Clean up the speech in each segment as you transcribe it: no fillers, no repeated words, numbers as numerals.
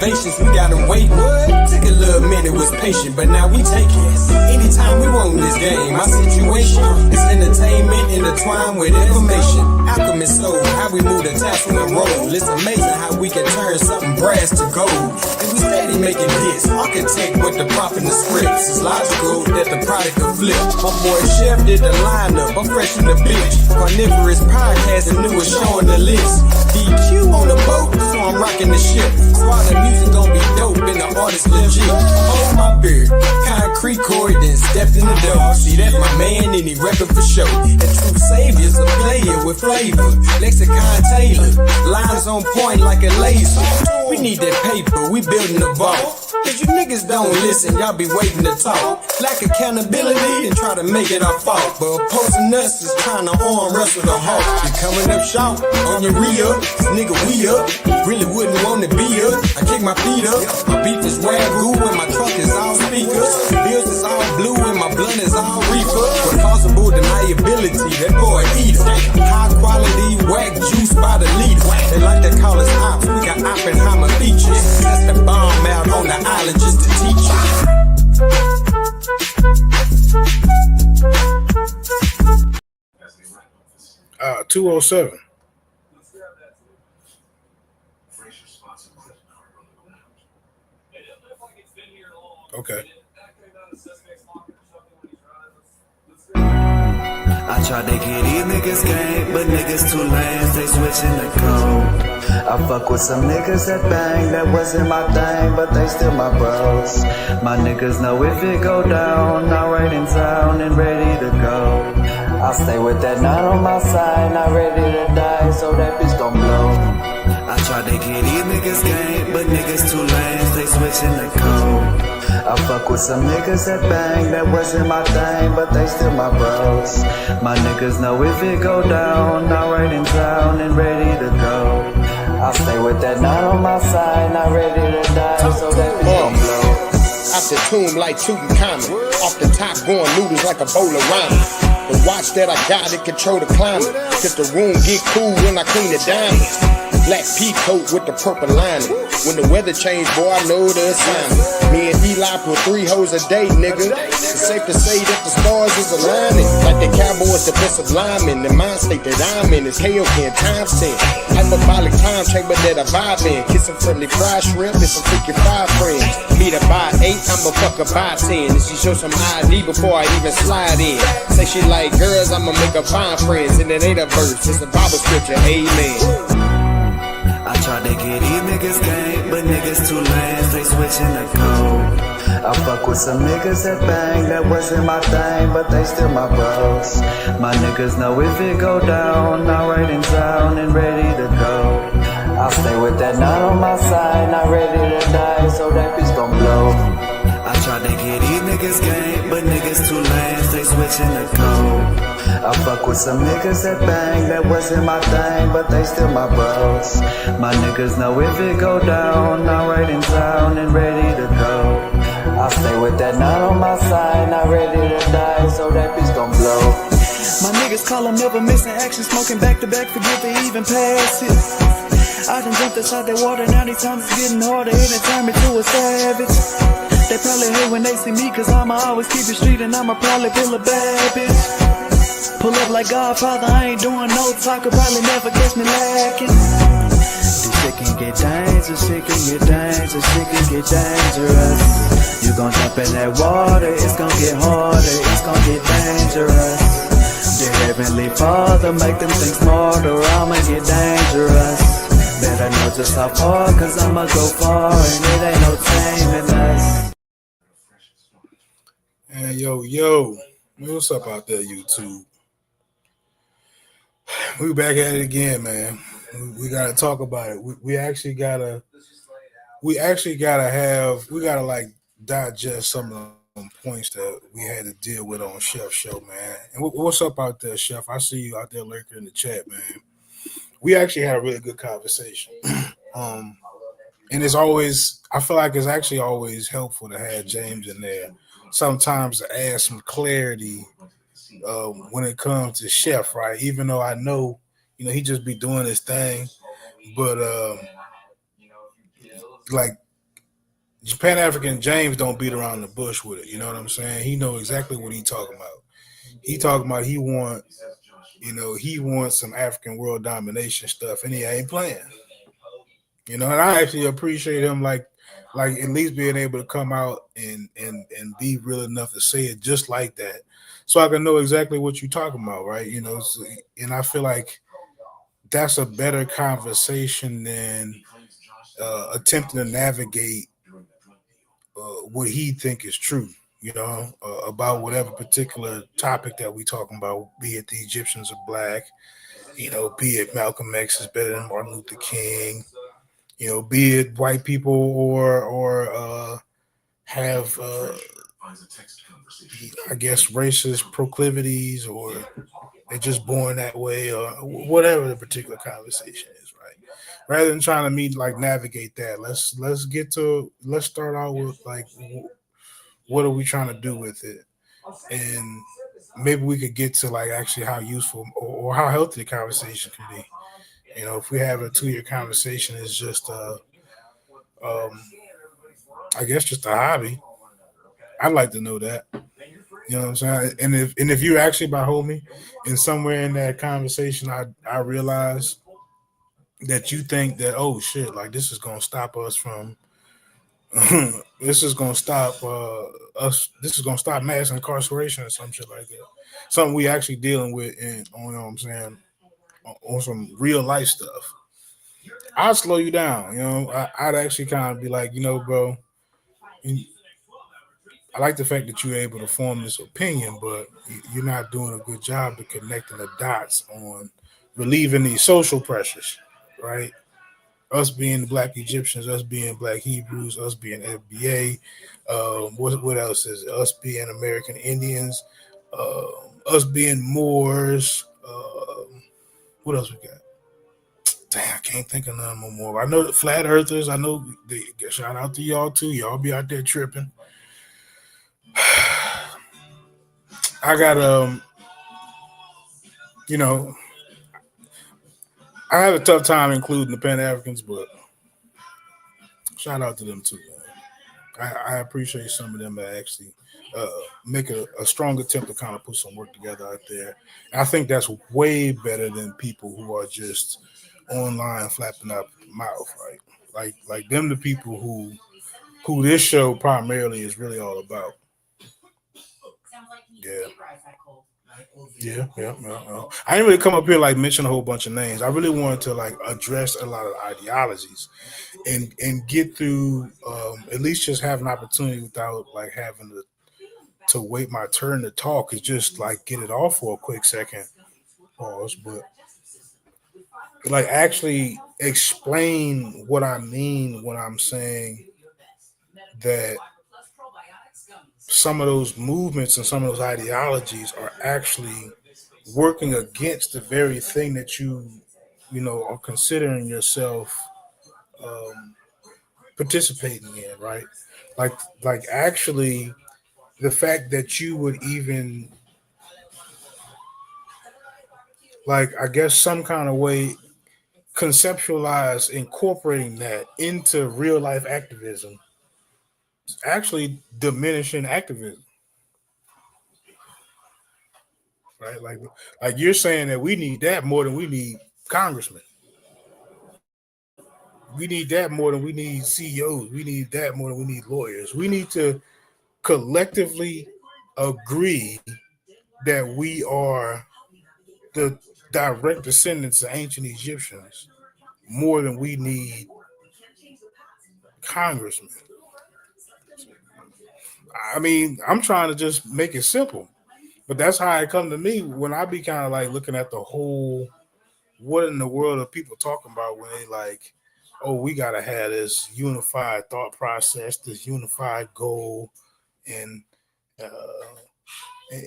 donations, we gotta wait. What? Took a little minute, was patient, but now we take it. Anytime we want this game, my situation is entertainment intertwined with information. Alchemist soul, how we move the tassel and roll. It's amazing how we can turn something brass to gold. And we steady making hits. Architect with the prop and the scripts. It's logical that the product will flip. My boy Chef did the lineup, I'm fresh in the bitch. Carnivorous podcast and newest show on the list. DQ on the boat, so I'm rocking the ship. Swallow the music gon' be dope and the artist legit. Hold my beard, concrete cord, then stepped in the door. See, that's my man and he reppin' for show. And true saviors a player with flavor. Lexicon Taylor, lines on point like a laser. We need that paper, we building the vault. Cause you niggas don't listen, y'all be waiting to talk. Lack accountability and try to make it our fault. But opposing us is trying to arm wrestle the hawk. You coming up short on your re-up, nigga we up. Really wouldn't want to be up. I kick my feet up. My beef is wagyu and my trunk is all speakers. Bills is all blue and my blunt is all reefer. With possible deniability, that boy eater. High quality whack juice by the liter. They like to call us ops, we got Oppenheimer features. That's the bomb out on the island just to teach you. 207. Okay. I tried to get these niggas game, but niggas too lame, they switching the code. I fuck with some niggas that bang, that wasn't my thing, but they still my bros. My niggas know if it go down, I'm right in town and ready to go. I stay with that nine on my side, not ready to die, so that bitch gon' blow. I tried to get these niggas game, but niggas too lame, they switching the code. I fuck with some niggas that bang, that wasn't my thing, but they still my bros. My niggas know if it go down, I'm right in town and ready to go. I stay with that nine on my side, not ready to die, so that bitch gon' blow. Out the tomb like Tutankhamun, off the top going noodles like a bowl of ramen. The watch that I got, it control the climate, cause the room get cool when I clean the diamonds. Black pea coat with the purple lining. When the weather change, boy, I know the assignment. Me and Eli put 3 hoes a day, nigga. It's safe to say that the stars is aligning. Like the Cowboys defensive lineman. The mind state that I'm in is hell can times 10. Hyperbolic time chamber that I vibe in. Kiss some friendly fried shrimp and some freaking 5 friends. Meet her by 8, I'ma fuck her by 10. And she show some ID before I even slide in. Say she like girls, I'ma make her find friends. And it ain't a verse, it's a Bible scripture, amen. I tried to get these niggas game, but niggas too lame, they switching the code. I fuck with some niggas that bang, that wasn't my thing, but they still my bros. My niggas know if it go down, I'm right in town and ready to go. I stay with that nine on my side, not ready to die, so that bitch gon' blow. I tried to get these niggas game, but niggas too lame, they switching the code. I fuck with some niggas that bang, that wasn't my thing, but they still my bros. My niggas know if it go down, I'm right in town and ready to go. I stay with that nine on my side, not ready to die, so that bitch gon' blow. My niggas call them never missing action, smoking back to back, forget they even pass it. I done jumped inside that water, now these times it's getting harder, and it turned me to a savage. They probably hate when they see me, cause I'ma always keep it street and I'ma probably pull a bad bitch. Pull up like Godfather, I ain't doing no talk, could probably never catch me lacking. This shit can get dangerous, shit can get dangerous, shit can get dangerous. You gon' jump in that water, it's gon' get harder, it's gon' get dangerous. The Heavenly Father make them think smarter, I'ma get dangerous. Better know just how far, cause I'ma go far, and it ain't no taming us. And yo, what's up out there, YouTube? We back at it again, man. We gotta talk about it. We actually gotta like digest some of them points that we had to deal with on Chef's show, man. And what's up out there, Chef? I see you out there lurking in the chat, man. We actually had a really good conversation. And it's always, I feel like it's actually always helpful to have James in there sometimes to add some clarity when it comes to Chef, right? Even though I know, he just be doing his thing, but like Pan African James don't beat around the bush with it. You know what I'm saying? He know exactly what he talking about. He talking about he wants some African world domination stuff, and he ain't playing. And I actually appreciate him like at least being able to come out and be real enough to say it just like that, so I can know exactly what you're talking about, right? And I feel like that's a better conversation than attempting to navigate what he think is true, about whatever particular topic that we talking about, be it the Egyptians are black, be it Malcolm X is better than Martin Luther King, be it white people or have I guess racist proclivities, or they're just born that way, or whatever the particular conversation is, right? Rather than trying to meet like navigate that, let's start out with like what are we trying to do with it, and maybe we could get to like actually how useful or how healthy the conversation can be. If we have a 2 year conversation, it's just um, I guess just a hobby. I'd like to know that. You know what I'm saying? And if you actually behold me, and somewhere in that conversation, I realize that you think that, oh shit, like this is gonna stop us from this is gonna stop us, this is gonna stop mass incarceration or some shit like that. Something we actually dealing with, and you know what I'm saying, on some real life stuff. I'd slow you down. I'd actually kind of be like, bro, I like the fact that you're able to form this opinion, but you're not doing a good job of connecting the dots on relieving these social pressures, right? Us being black Egyptians, us being black Hebrews, us being FBA, what else is it? Us being American Indians, us being Moors. What else we got? Damn, I can't think of none more. I know the flat earthers. I know they shout out to y'all too. Y'all be out there tripping. I got you know, I had a tough time including the Pan Africans, but shout out to them too, man. I appreciate some of them that actually uh, make a strong attempt to kind of put some work together out there. And I think that's way better than people who are just online flapping up mouth, right? Like them, the people who this show primarily is really all about. Yeah. Yeah. I didn't really come up here like mention a whole bunch of names. I really wanted to like address a lot of ideologies and get through, at least just have an opportunity without like having to wait my turn to talk. Is just like get it off for a quick second, pause, but like actually explain what I mean when I'm saying that some of those movements and some of those ideologies are actually working against the very thing that you are considering yourself um, participating in, right? Like like actually the fact that you would even like I guess some kind of way conceptualize incorporating that into real life activism, actually diminishing activism, right? Like you're saying that we need that more than we need congressmen. We need that more than we need CEOs. We need that more than we need lawyers. We need to collectively agree that we are the direct descendants of ancient Egyptians more than we need congressmen. I mean, I'm trying to just make it simple, but that's how it come to me when I be kind of like looking at the whole what in the world are people talking about when they like, oh, we gotta have this unified thought process, this unified goal, and uh,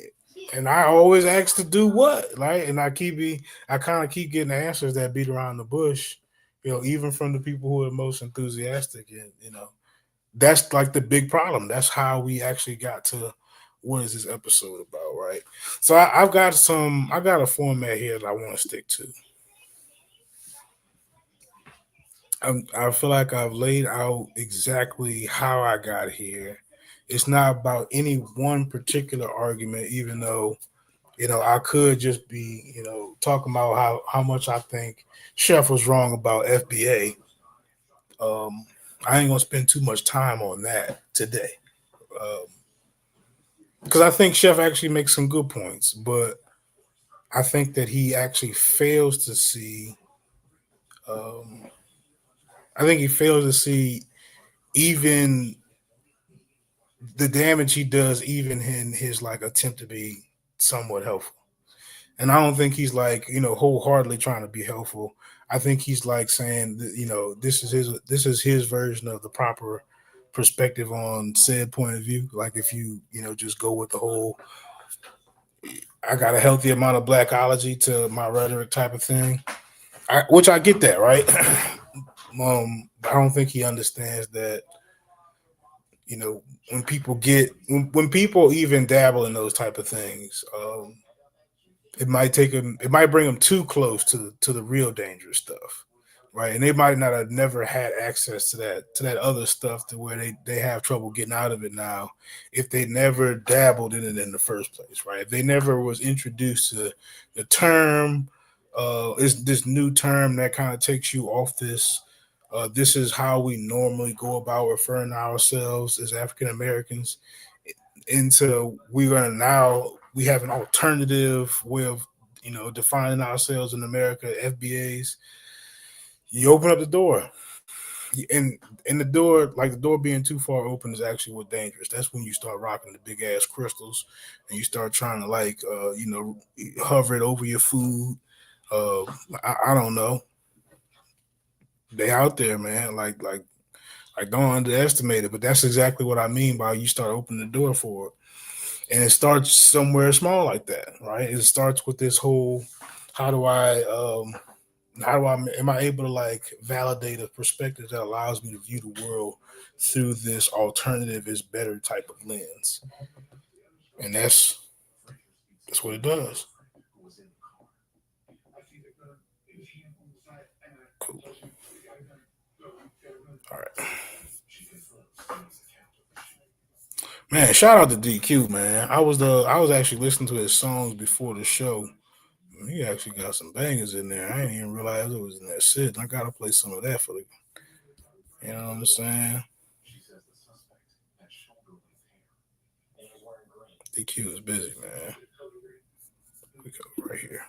and I always ask to do what, right? And I kind of keep getting the answers that beat around the bush, even from the people who are most enthusiastic, and that's like the big problem. That's how we actually got to what is this episode about, right? So I got a format here that I want to stick to. I feel like I've laid out exactly how I got here. It's not about any one particular argument, even though I could just be talking about how much I think Chef was wrong about FBA. I ain't gonna spend too much time on that today because I think Chef actually makes some good points, but I think that he actually fails to see. Um, I think he fails to see even the damage he does, even in his like attempt to be somewhat helpful. And I don't think he's like wholeheartedly trying to be helpful. I think he's like saying that, this is his version of the proper perspective on said point of view. Like if you just go with the whole I got a healthy amount of blackology to my rhetoric type of thing, which I get that, right? But I don't think he understands that when people when people even dabble in those type of things, it might bring them too close to the real dangerous stuff, right? And they might not have never had access to that other stuff to where they have trouble getting out of it now if they never dabbled in it in the first place, right? If they never was introduced to the term, is this new term that kind of takes you off this. This is how we normally go about referring to ourselves as African Americans. Into we have an alternative way of defining ourselves in America. FBAs, you open up the door, and the door being too far open is actually what dangerous. That's when you start rocking the big ass crystals, and you start trying to hover it over your food. I don't know. They out there, man. Like don't underestimate it, but that's exactly what I mean by you start opening the door for it. And it starts somewhere small like that, right? It starts with this whole how do I am I able to like validate a perspective that allows me to view the world through this alternative is better type of lens. And that's what it does. Cool. All right. Man, shout out to DQ, man. I was actually listening to his songs before the show. He actually got some bangers in there. I didn't even realize it was in that shit. I gotta play some of that for the you know what I'm saying? DQ is busy, man. We go right here.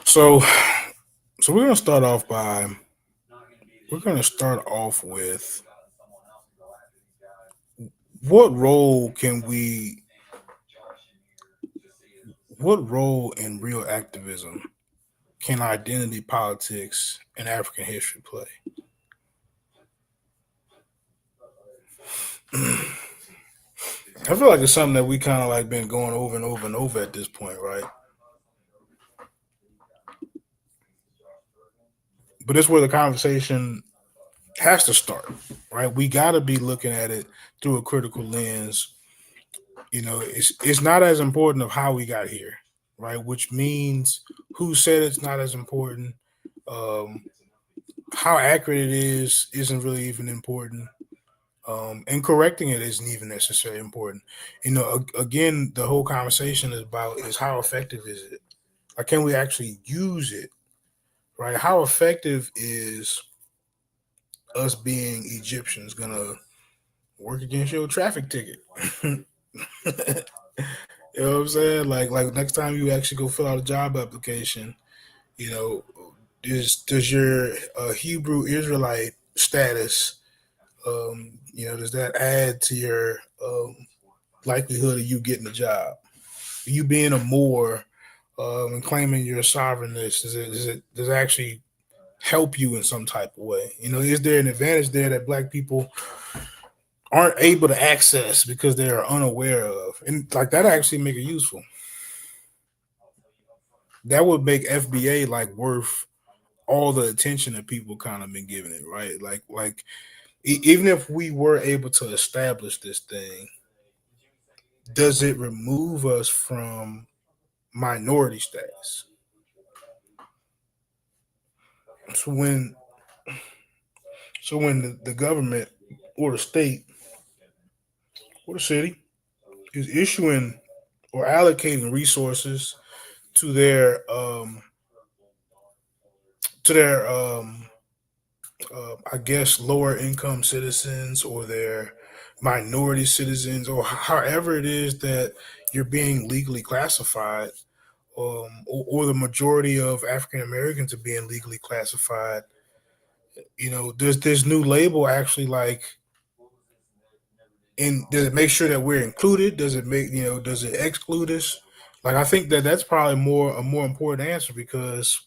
So we're gonna start off with what role can we what role in real activism can identity politics and African history play? I feel like it's something that we kind of like been going over and over and over at this point, right? But it's where the conversation has to start, right? We got to be looking at it through a critical lens. It's not as important of how we got here, right? Which means who said it's not as important. Um, how accurate it is isn't really even important. And correcting it isn't even necessarily important. Again, the whole conversation is how effective is it? Like, can we actually use it? Right? How effective is us being Egyptians gonna work against your traffic ticket? You know what I'm saying? Like next time you actually go fill out a job application, you know, does your Hebrew Israelite status, does that add to your likelihood of you getting a job? You being a Moor and claiming your sovereignness, does it actually help you in some type of way? Is there an advantage there that black people aren't able to access because they are unaware of? And like that actually make it useful. That would make FBA like worth all the attention that people kind of been giving it, right? Even if we were able to establish this thing, does it remove us from minority status? So when the government or the state or the city is issuing or allocating resources to their I guess lower income citizens or their minority citizens or however it is that you're being legally classified, or the majority of African Americans are being legally classified. Does this new label actually does it make sure that we're included? Does it does it exclude us? Like, I think that that's probably a more important answer, because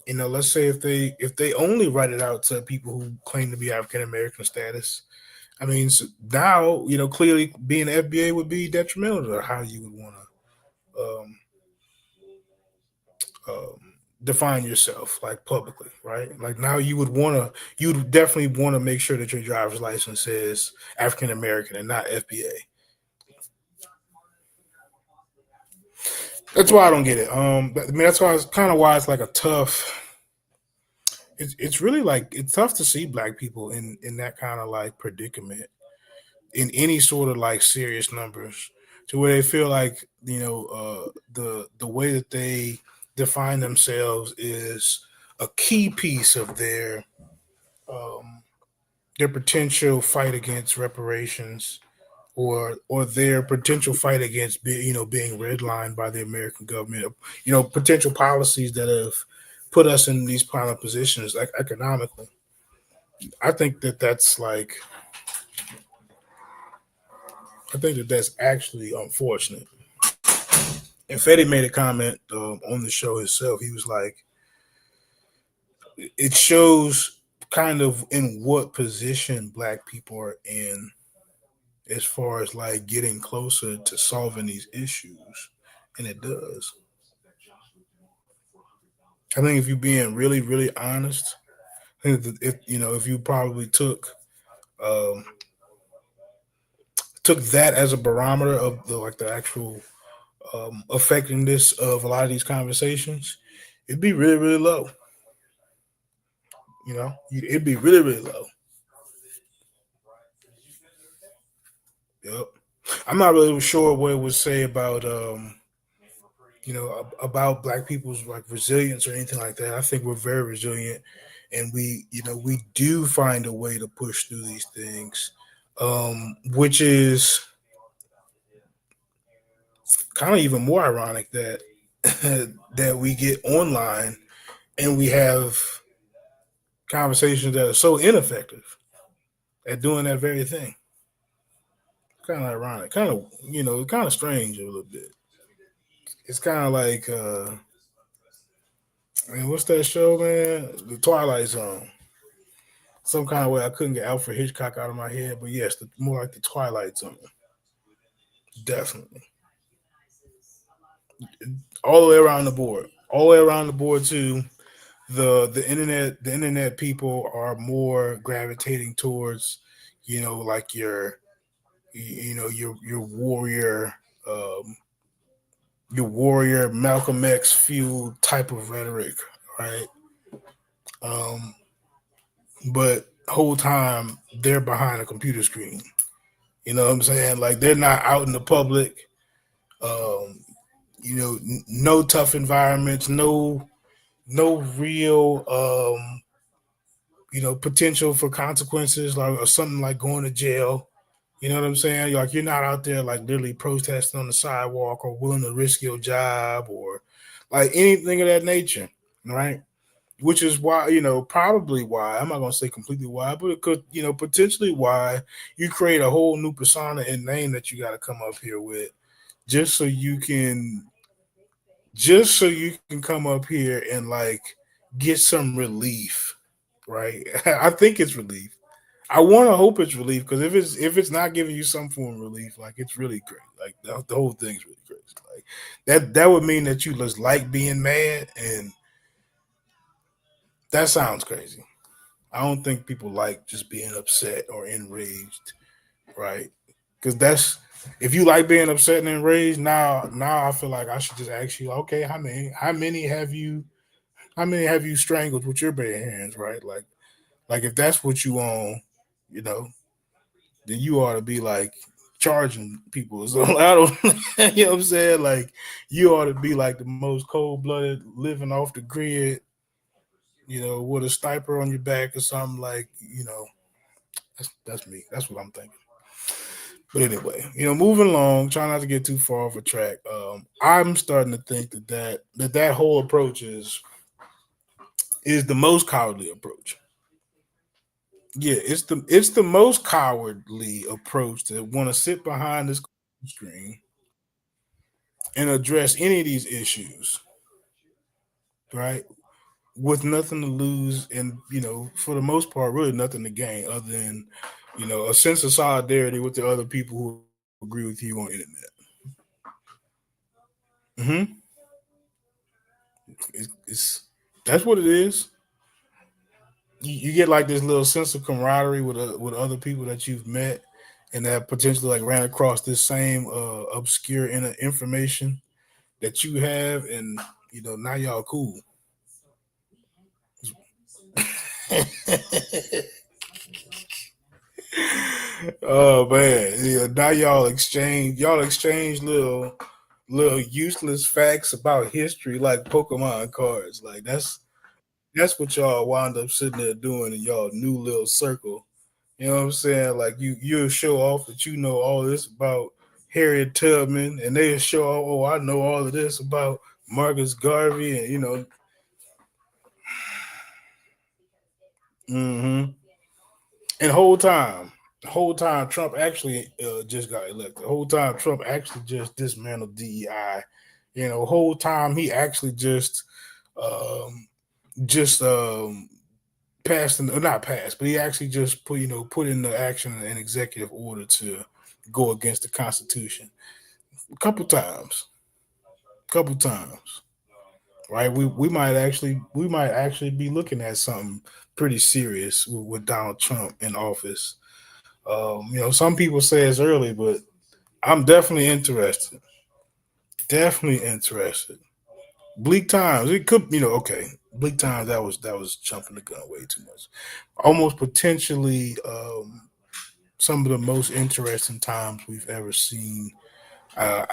let's say if they only write it out to people who claim to be African American status, I mean, so now clearly being FBA would be detrimental to how you would want to define yourself, like, publicly, right? Like, now you'd definitely want to make sure that your driver's license says African American and not FBA. That's why I don't get it. That's why it's kind of why it's like a tough. It's really like it's tough to see black people in that kind of like predicament in any sort of like serious numbers, to where they feel like the way that they define themselves is a key piece of their potential fight against reparations, or their potential fight against being redlined by the American government, potential policies that have put us in these kind of positions, like economically. I think that that's actually unfortunate. And Fetty made a comment on the show himself. He was like, it shows kind of in what position black people are in as far as like getting closer to solving these issues. And it does. I think if you're being really, really honest, I think that if you probably um, took that as a barometer of the actual effectiveness of a lot of these conversations, it'd be really, really low. It'd be really, really low. Yep. I'm not really sure what it would say about about black people's like resilience or anything like that. I think we're very resilient, and we do find a way to push through these things, which is kind of even more ironic that that we get online and we have conversations that are so ineffective at doing that very thing. Kind of ironic, kind of strange a little bit. It's kind of like, what's that show, man? The Twilight Zone. Some kind of way I couldn't get Alfred Hitchcock out of my head, but yes, more like the Twilight Zone. Definitely. All the way around the board. All the way around the board too. The internet people are more gravitating towards, like um, your warrior Malcolm X fueled type of rhetoric, right? Um, but whole time they're behind a computer screen. You know what I'm saying? Like, they're not out in the public. Um, no tough environments, no real potential for consequences, like, or something like going to jail. You know what I'm saying? Like, you're not out there like literally protesting on the sidewalk or willing to risk your job or like anything of that nature, right? Which is why, probably why, I'm not going to say completely why, but it could, potentially why you create a whole new persona and name that you got to come up here with, just so you can come up here and like get some relief, right? I think it's relief. I want to hope it's relief because if it's not giving you some form of relief, like it's really crazy. Like the whole thing's really crazy. Like that would mean that you just like being mad, and that sounds crazy. I don't think people like just being upset or enraged, right? Because that's if you like being upset and enraged. Now I feel like I should just ask you, okay, how many have you strangled with your bare hands, right? Like if that's what you want, you know, then you ought to be like charging people. So I don't, you know what I'm saying? Like you ought to be like the most cold blooded, living off the grid, with a sniper on your back or something. Like that's me. That's what I'm thinking. But anyway, moving along, trying not to get too far off a track. I'm starting to think that whole approach is the most cowardly approach. Yeah, it's the most cowardly approach to want to sit behind this screen and address any of these issues, right? With nothing to lose and for the most part, really nothing to gain other than a sense of solidarity with the other people who agree with you on the internet. It's that's what it is. You get like this little sense of camaraderie with other people that you've met and that potentially like ran across this same obscure information that you have, and now y'all cool. Oh man, yeah. Now y'all exchange little useless facts about history like Pokemon cards. Like that's what y'all wound up sitting there doing in y'all new little circle. You know what I'm saying? Like you'll show off that you know all this about Harriet Tubman, and they'll show off, oh, I know all of this about Marcus Garvey, and hmm and the whole time Trump actually just got elected. The whole time Trump actually just dismantled DEI. Whole time he actually um, just passed, not passed, but he actually just put into action an executive order to go against the Constitution a couple times, right? We might actually be looking at something pretty serious with Donald Trump in office. Some people say it's early, but I'm definitely interested. Definitely interested. Bleak times. It could, okay. Bleak times. That was jumping the gun way too much. Almost potentially some of the most interesting times we've ever seen uh,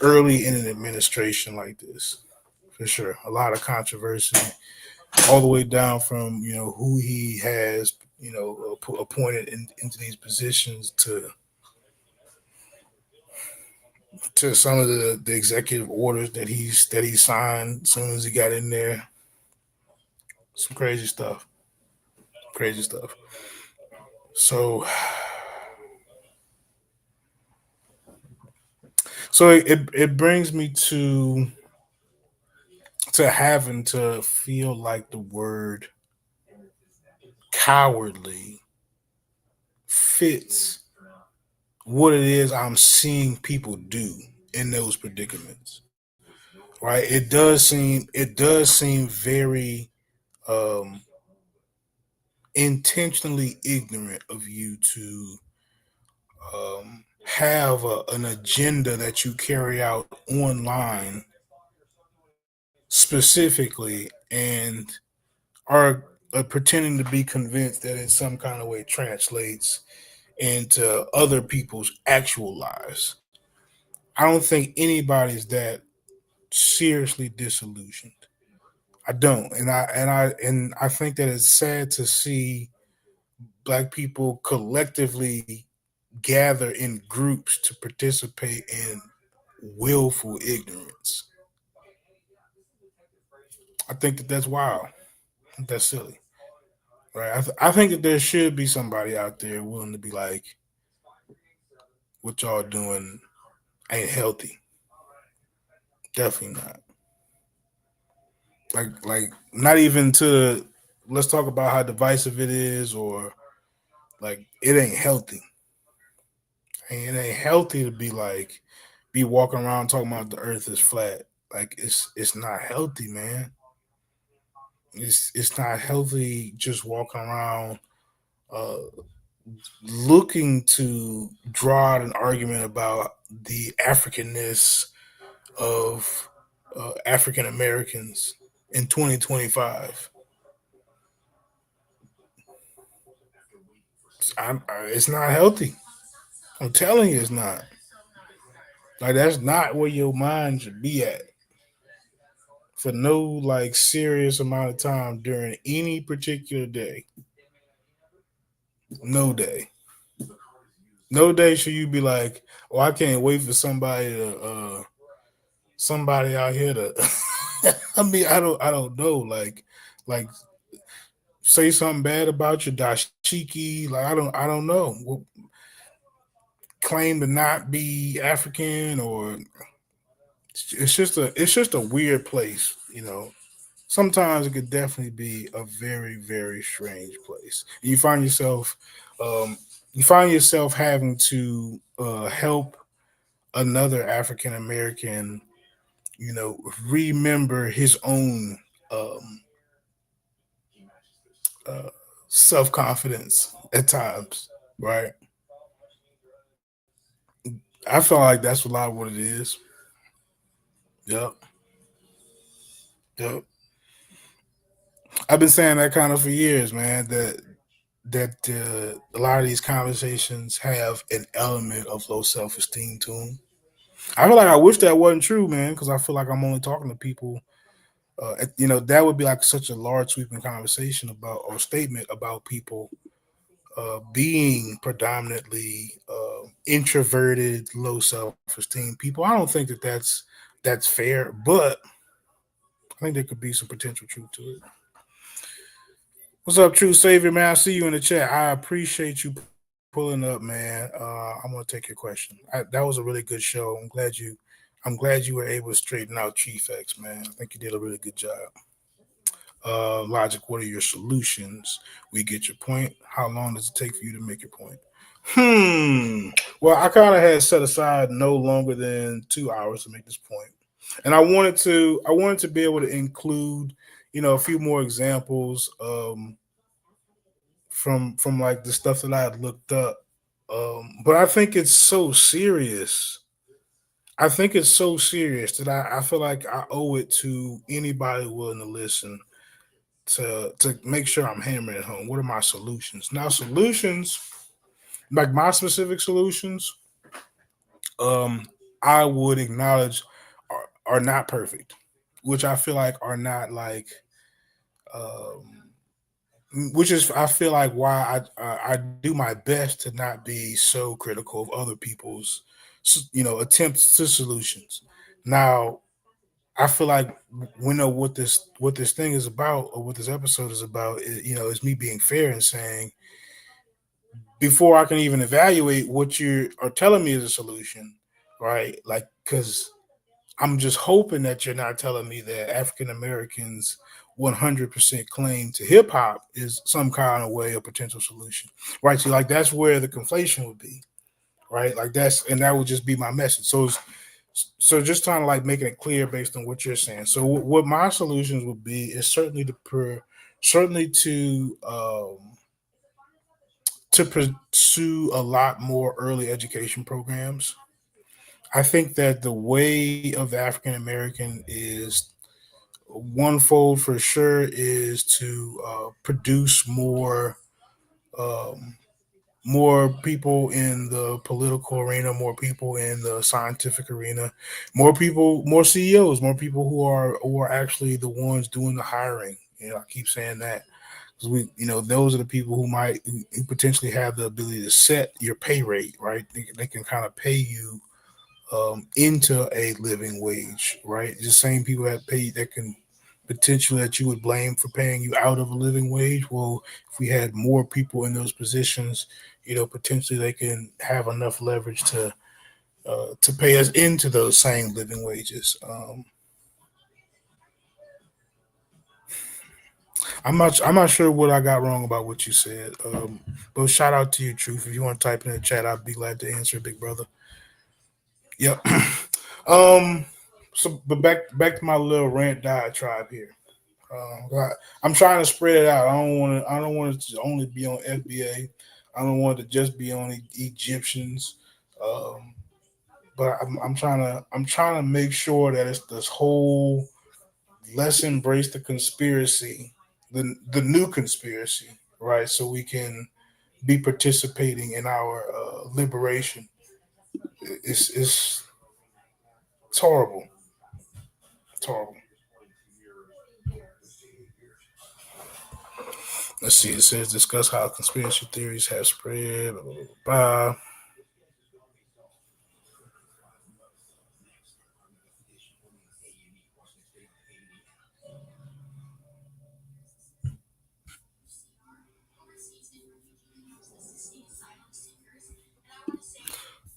early in an administration like this. For sure, a lot of controversy, all the way down from who he has appointed into these positions to some of the executive orders that he signed as soon as he got in there. Some crazy stuff. Crazy stuff. So it brings me to having to feel like the word cowardly fits what it is I'm seeing people do in those predicaments. Right? It does seem very um intentionally ignorant of you to have an agenda that you carry out online specifically and are pretending to be convinced that in some kind of way translates into other people's actual lives. I don't think anybody's that seriously disillusioned. I don't, and I think that it's sad to see black people collectively gather in groups to participate in willful ignorance. I think that's wild. That's silly, right? I think that there should be somebody out there willing to be like, "What y'all doing ain't healthy." Definitely not. like not even to let's talk about how divisive it is, or like it ain't healthy. And it ain't healthy to be like be walking around talking about the earth is flat. Like it's not healthy, man. It's not healthy just walking around uh looking to draw out an argument about the Africanness of African Americans in 2025. It's not healthy. I'm telling you, it's not. Like that's not where your mind should be at for no like serious amount of time during any particular day. No day. No day should you be like, oh, I can't wait for somebody out here to I mean, I don't know, like say something bad about your dashiki, like I don't know. Claim to not be African, or it's just a weird place, you know. Sometimes it could definitely be a very very strange place. Um you find yourself having to help another African American, remember his own um uh self-confidence at times, right? I feel like that's a lot of what it is. Yep. Yep. I've been saying that kind of for years, man. That a lot of these conversations have an element of low self esteem to them. I feel like I wish that wasn't true, man, because I feel like I'm only talking to people. That would be like such a large sweeping conversation about or statement about people being predominantly introverted, low self esteem people. I don't think that's fair, but I think there could be some potential truth to it. What's up, True Savior, man? I see you in the chat. I appreciate you pulling up, man. I'm gonna take your question. That was a really good show. I'm glad you were able to straighten out Chief X, man. I think you did a really good job. Logic, what are your solutions? We get your point. How long does it take for you to make your point? Well, I kind of had set aside no longer than 2 hours to make this point, and I wanted to be able to include, a few more examples from like the stuff that I had looked up. But I think it's so serious. I think it's so serious that I feel like I owe it to anybody willing to listen to make sure I'm hammering it home. What are my solutions? Now, solutions, like my specific solutions, um, I would acknowledge are not perfect, which I feel like are not like, um, which is I feel like why I do my best to not be so critical of other people's attempts to solutions. Now, I feel like we know what this thing is about, or what this episode is about. Is me being fair and saying before I can even evaluate what you are telling me is a solution, right? Like, because I'm just hoping that you're not telling me that African Americans 100% claim to hip hop is some kind of way a potential solution, right? So, like, that's where the conflation would be, right? Like, that would just be my message. So just trying to like making it clear based on what you're saying. So what my solutions would be is certainly to pursue a lot more early education programs. I think that the way of the African American is one fold for sure is to produce um, more people in the political arena, more people in the scientific arena, more CEOs, more people who are actually the ones doing the hiring. I keep saying that because those are the people who potentially have the ability to set your pay rate, right? They can kind of pay you into a living wage, right? The same people that can potentially that you would blame for paying you out of a living wage. Well, if we had more people in those positions, potentially they can have enough leverage to pay us into those same living wages. I'm not sure what I got wrong about what you said. But shout out to you, Truth. If you want to type in the chat, I'd be glad to answer, big brother. Yep. um. So, but back to my little rant diatribe here. I'm trying to spread it out. I don't want it to only be on FBA. I don't want it to just be on Egyptians. Um, but I'm trying to make sure that it's this whole let's embrace the conspiracy, the new conspiracy, right? So we can be participating in our liberation. It's horrible. It's horrible. Let's see. It says discuss how conspiracy theories have spread. Blah, blah, blah, blah.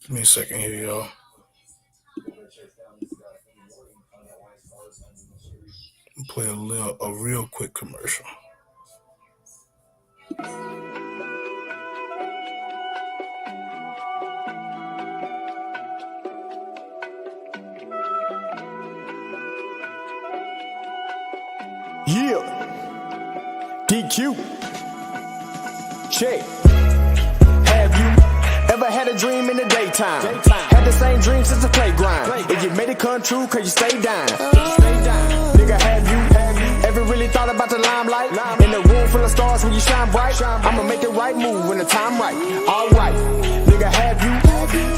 Give me a second here, y'all. Play a real quick commercial. Yeah, DQ. Check. Have you ever had a dream in the daytime? Had the same dream since the playground. If you made it come true, cause you stay down. Nigga, have you ever really thought about the limelight? In a room full of stars when you shine bright. I'ma make the right move when the time right. Alright. Nigga, have you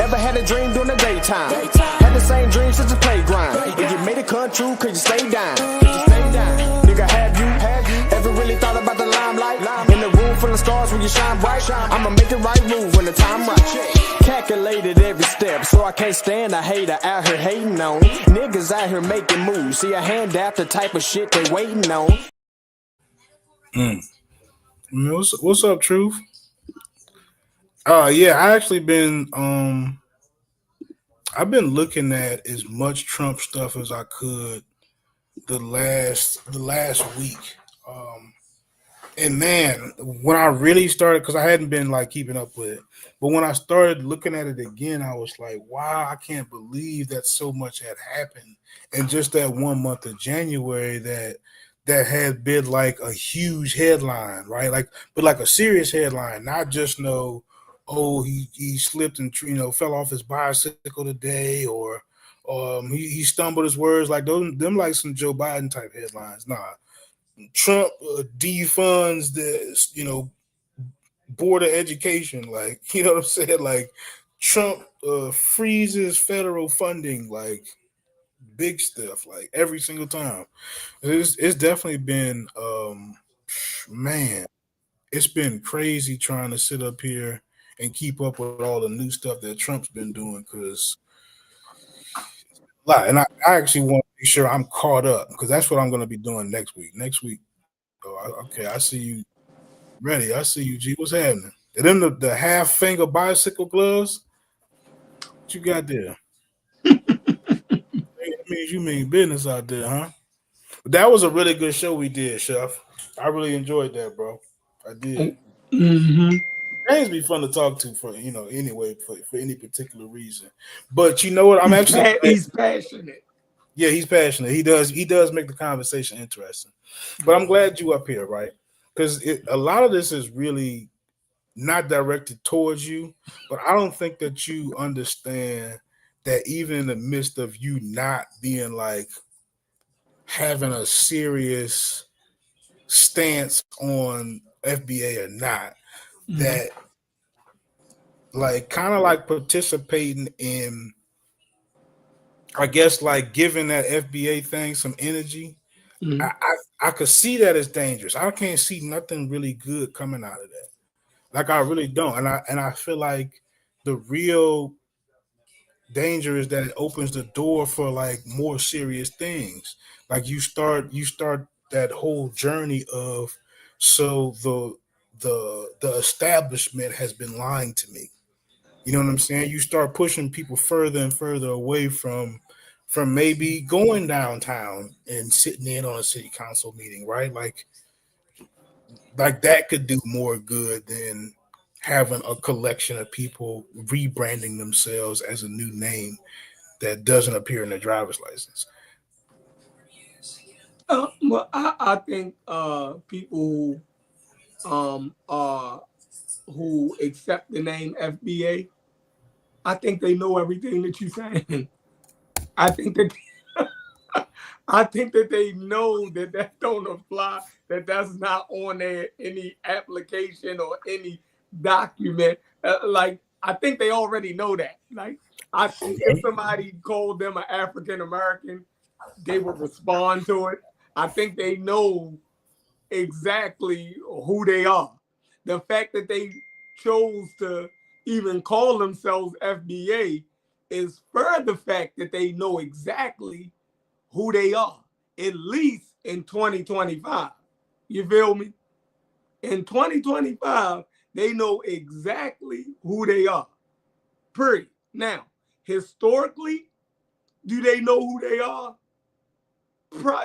ever had a dream during the daytime? Had the same dream since the playground. If you made it come true, cause you stay down. Nigga, have you ever really thought about the limelight? In the room full of stars when you shine bright. I'ma make the right move when the time right. Calculated every step, so I can't stand a hater out here hating on it. Niggas out here making moves, see a hand out the type of shit they waiting on. What's up, Truth? Yeah, I've been looking at as much Trump stuff as I could the last week. And man, when I really started, because I hadn't been like keeping up with it, but when I started looking at it again, I was like, wow, I can't believe that so much had happened in just that 1 month of January that had been like a huge headline, right? Like, but like a serious headline, not just oh, he slipped and fell off his bicycle today, or he stumbled his words, like them like some Joe Biden type headlines. Nah, Trump defunds the board of education, like what I'm saying, like Trump freezes federal funding, like big stuff, like every single time. It's definitely been man, it's been crazy trying to sit up here and keep up with all the new stuff that Trump's been doing, because and I actually want to make sure I'm caught up, because that's what I'm going to be doing next week. Okay, I see you ready. I see you, G. What's happening? And then the half finger bicycle gloves. What you got there? That means you mean business out there, huh? But that was a really good show we did, Chef. I really enjoyed that, bro. I did. James be fun to talk to for anyway, for any particular reason. But you know what? I'm actually he's passionate. Yeah, he's passionate. He does make the conversation interesting. But I'm glad you up here, right? Because a lot of this is really not directed towards you, but I don't think that you understand that even in the midst of you not being like having a serious stance on FBA or not, that like kind of like participating in, I guess, like giving that FBA thing some energy. I could see that as dangerous. I can't see nothing really good coming out of that. Like I really don't. And I feel like the real danger is that it opens the door for like more serious things. Like you start that whole journey of, so the establishment has been lying to me. You know what I'm saying? You start pushing people further and further away from maybe going downtown and sitting in on a city council meeting, right? Like like that could do more good than having a collection of people rebranding themselves as a new name that doesn't appear in their driver's license. Well, I think people who accept the name FBA, I think they know everything that you're saying. I think that I think that they know that that don't apply, that that's not on their any application or any document. Like, I think they already know that. Like, I think if somebody called them an African American, they would respond to it. I think they know exactly who they are. The fact that they chose to even call themselves FBA is further fact that they know exactly who they are, at least in 2025. You feel me? In 2025, they know exactly who they are. Period. Now, historically, do they know who they are?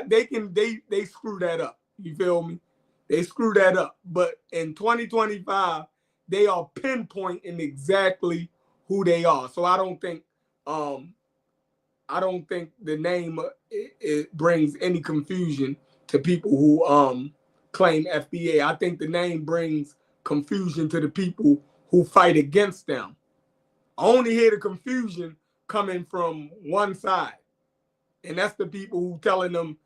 They screw that up. You feel me? They screw that up. But in 2025, they are pinpointing exactly who they are. So I don't think the name it brings any confusion to people who claim FBA. I think the name brings confusion to the people who fight against them. I only hear the confusion coming from one side, and that's the people who telling them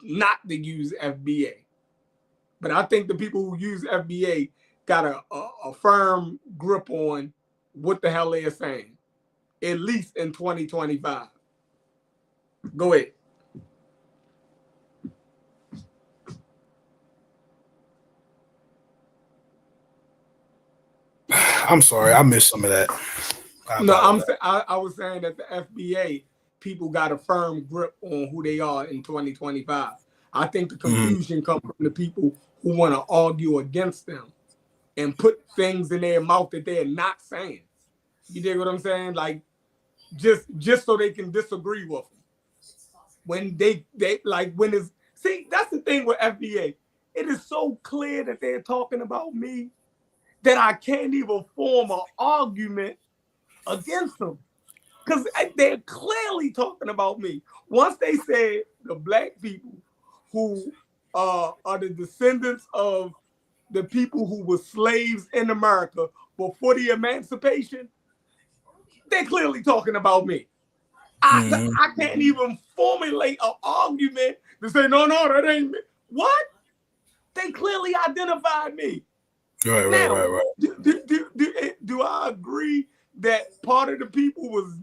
not to use FBA. But I think the people who use FBA got a firm grip on what the hell they're saying, at least in 2025. Go ahead. I'm sorry, I missed some of that. I was saying that the FBA people got a firm grip on who they are in 2025. I think the confusion comes from the people who want to argue against them and put things in their mouth that they're not saying. You dig what I'm saying? Like, just so they can disagree with them. When they like, when it's, see, that's the thing with FBA. It is so clear that they're talking about me that I can't even form an argument against them, because they're clearly talking about me. Once they said the black people who are the descendants of the people who were slaves in America before the emancipation, they're clearly talking about me. I can't even formulate an argument to say, no, that ain't me. What? They clearly identified me. Right. Do I agree that part of the people was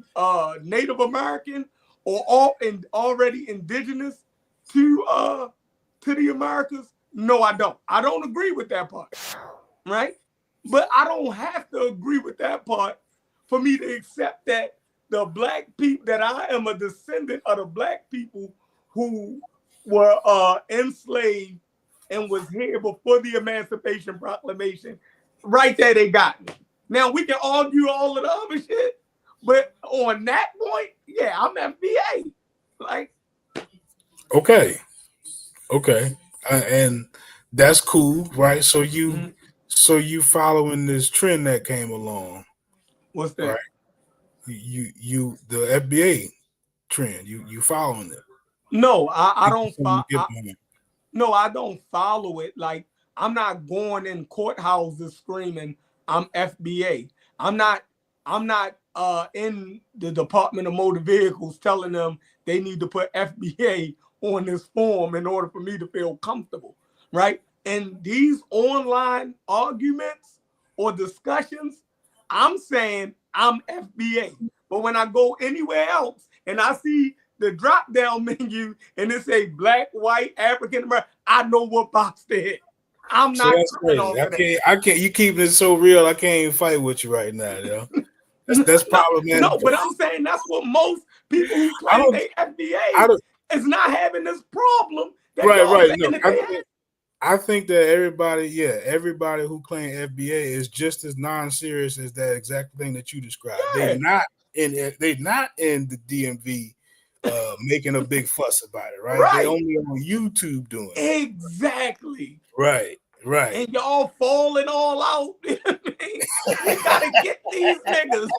Native American or already indigenous to the Americas? No, I don't. I don't agree with that part, right? But I don't have to agree with that part for me to accept that the black people, that I am a descendant of the black people who were enslaved and was here before the Emancipation Proclamation. Right there, they got me. Now, we can argue all of the other shit, but on that point, yeah, I'm FBA. Like, okay, and that's cool, right? So you following this trend that came along. What's that? Right? You the FBA trend. You following it? No, I don't follow. No, I don't follow it. Like, I'm not going in courthouses screaming I'm FBA. I'm not in the Department of Motor Vehicles telling them they need to put FBA on this form in order for me to feel comfortable, right? And these online arguments or discussions, I'm saying I'm FBA. But when I go anywhere else and I see the drop down menu and it say black, white, African American, I know what box to hit. I'm not. I can't. You keeping it so real. I can't even fight with you right now, yo. That's problematic. No, but I'm saying that's what most people who claim they FBA is not having this problem. Right. No, I think that everybody who claim FBA is just as non-serious as that exact thing that you described. Yeah. They're not in the DMV making a big fuss about it, right? They only on YouTube doing it. Exactly. Right. Right. And y'all falling all out. We gotta get these niggas.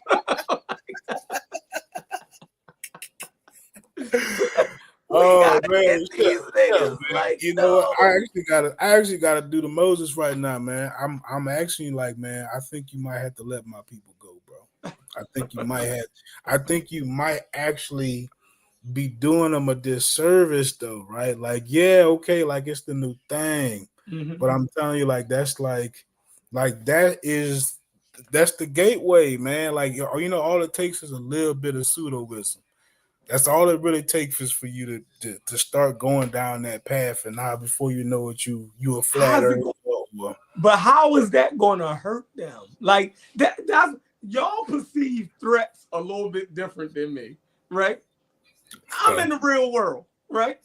Oh man, get these niggas. man. Like, You know no. what? I actually gotta do the Moses right now, man. I'm actually like, man, I think you might have to let my people go, bro. I think you might actually be doing them a disservice though, right? Like, yeah, okay, like it's the new thing. But I'm telling you, like that's that's the gateway, man. Like, you know, all it takes is a little bit of pseudo-wisdom. That's all it really takes is for you to start going down that path, and now before you know it, you a flat earth. But how is that going to hurt them? Like that's y'all perceive threats a little bit different than me, right? I'm in the real world, right?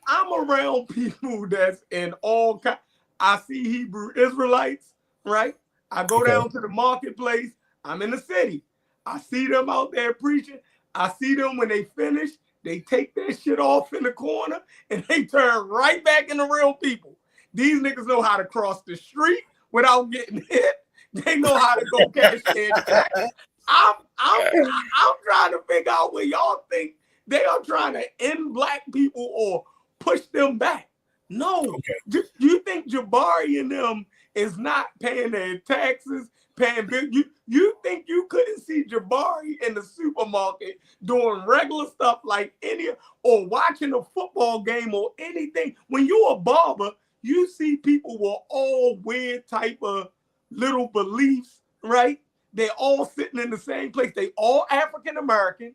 I'm around people that's in all kinds. I see Hebrew Israelites, right? I go down to the marketplace. I'm in the city. I see them out there preaching. I see them when they finish, they take their shit off in the corner and they turn right back into real people. These niggas know how to cross the street without getting hit. They know how to go cash their checks. I'm trying to figure out where y'all think they are trying to end black people or push them back. No. Do you think Jabari and them is not paying their taxes, paying bills? You think you couldn't see Jabari in the supermarket doing regular stuff like or watching a football game or anything? When you're a barber, you see people with all weird type of little beliefs, right? They're all sitting in the same place. They all African American.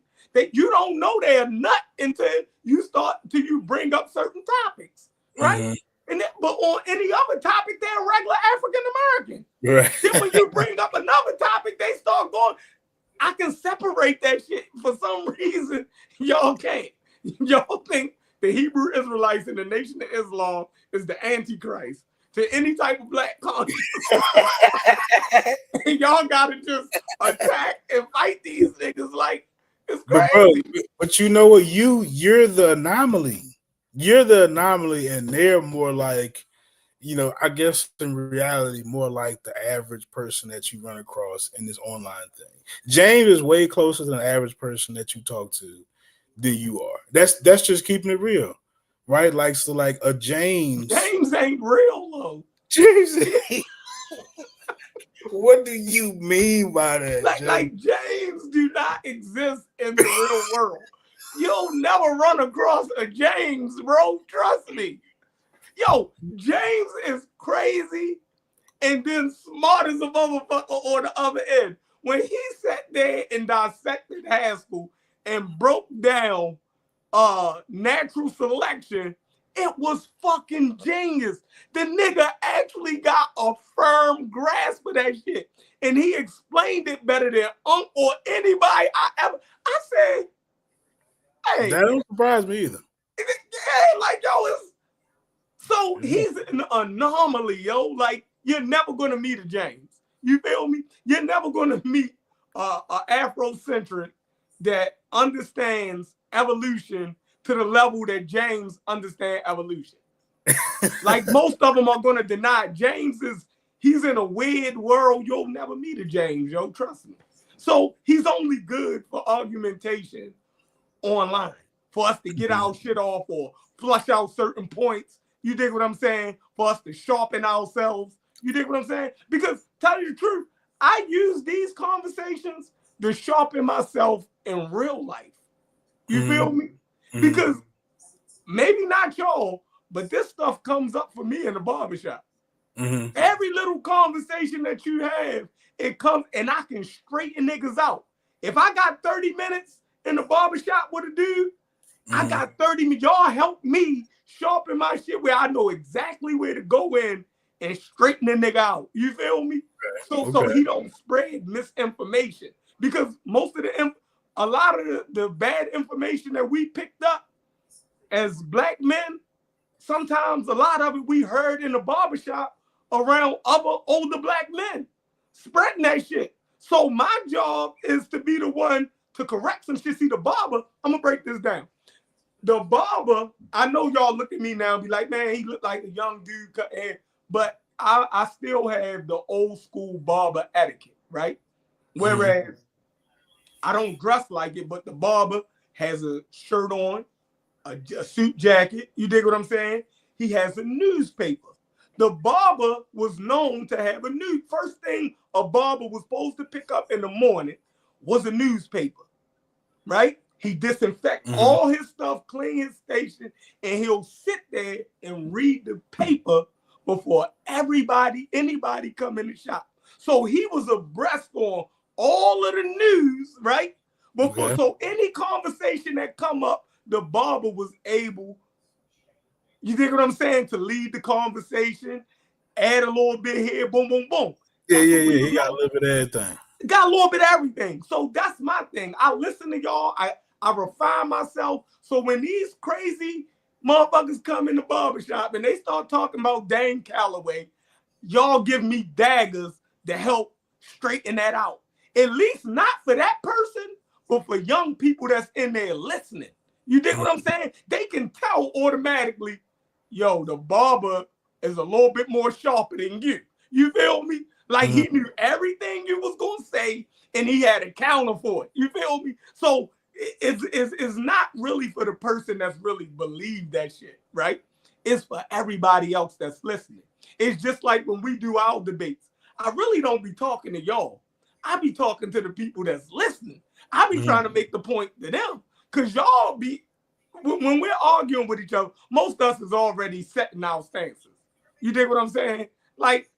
You don't know they're a nut until you bring up certain topics, right? But on any other topic, they're regular African American. Right. Then when you bring up another topic, they start going. I can separate that shit. For some reason, y'all can't. Y'all think the Hebrew Israelites and the Nation of Islam is the Antichrist to any type of black conscience. And y'all gotta just attack and fight these niggas like it's crazy. But you know what? You're the anomaly. You're the anomaly, and they're more like, you know, I guess in reality, more like the average person that you run across in this online thing. James is way closer than the average person that you talk to than you are. That's just keeping it real, right? Like, so like a James ain't real though. James. What do you mean by that? Like James do not exist in the real world. You'll never run across a James, bro. Trust me. Yo, James is crazy and then smart as a motherfucker on the other end. When he sat there and dissected Haskell and broke down natural selection, it was fucking genius. The nigga actually got a firm grasp of that shit. And he explained it better than or anybody I said, hey. That don't surprise me either. Yeah, like, yo, so he's an anomaly, yo. Like, you're never gonna meet a James. You feel me? You're never gonna meet an afrocentric that understands evolution to the level that James understands evolution. Like, most of them are gonna deny James he's in a weird world. You'll never meet a James, yo. Trust me. So he's only good for argumentation online, for us to get our shit off or flush out certain points. You dig what I'm saying? For us to sharpen ourselves. You dig what I'm saying? Because, tell you the truth, I use these conversations to sharpen myself in real life. You feel me? Because maybe not y'all, but this stuff comes up for me in the barbershop. Every little conversation that you have, it comes, and I can straighten niggas out. If I got 30 minutes in the barbershop with a dude, I got 30 minutes. Y'all help me sharpen my shit where I know exactly where to go in and straighten the nigga out. You feel me? So he don't spread misinformation. Because a lot of the bad information that we picked up as black men, sometimes a lot of it we heard in the barbershop around other older black men spreading that shit. So my job is to be the one to correct some shit. See, the barber, I'm gonna break this down. The barber, I know y'all look at me now and be like, man, he look like a young dude cut hair. But I still have the old school barber etiquette, right? Whereas I don't dress like it, but the barber has a shirt on, a suit jacket. You dig what I'm saying? He has a newspaper. The barber was known to have a news. First thing a barber was supposed to pick up in the morning was a newspaper, right? He disinfect all his stuff, clean his station, and he'll sit there and read the paper before anybody come in the shop. So he was abreast on all of the news, right? Before, so any conversation that come up, the barber was able, you think what I'm saying, to lead the conversation, add a little bit here, boom, boom, boom. Yeah. He got a little bit of everything. Got a little bit of everything. So that's my thing. I listen to y'all. I refine myself. So when these crazy motherfuckers come in the barbershop and they start talking about Dane Calloway, y'all give me daggers to help straighten that out. At least not for that person, but for young people that's in there listening. You dig what I'm saying? They can tell automatically, yo, the barber is a little bit more sharper than you. You feel me? Like he knew everything you was gonna say, and he had a counter for it. You feel me? So it's not really for the person that's really believed that shit, right? It's for everybody else that's listening. It's just like when we do our debates. I really don't be talking to y'all. I be talking to the people that's listening. I be trying to make the point to them. Because y'all be, when we're arguing with each other, most of us is already setting our stances. You dig what I'm saying? Like,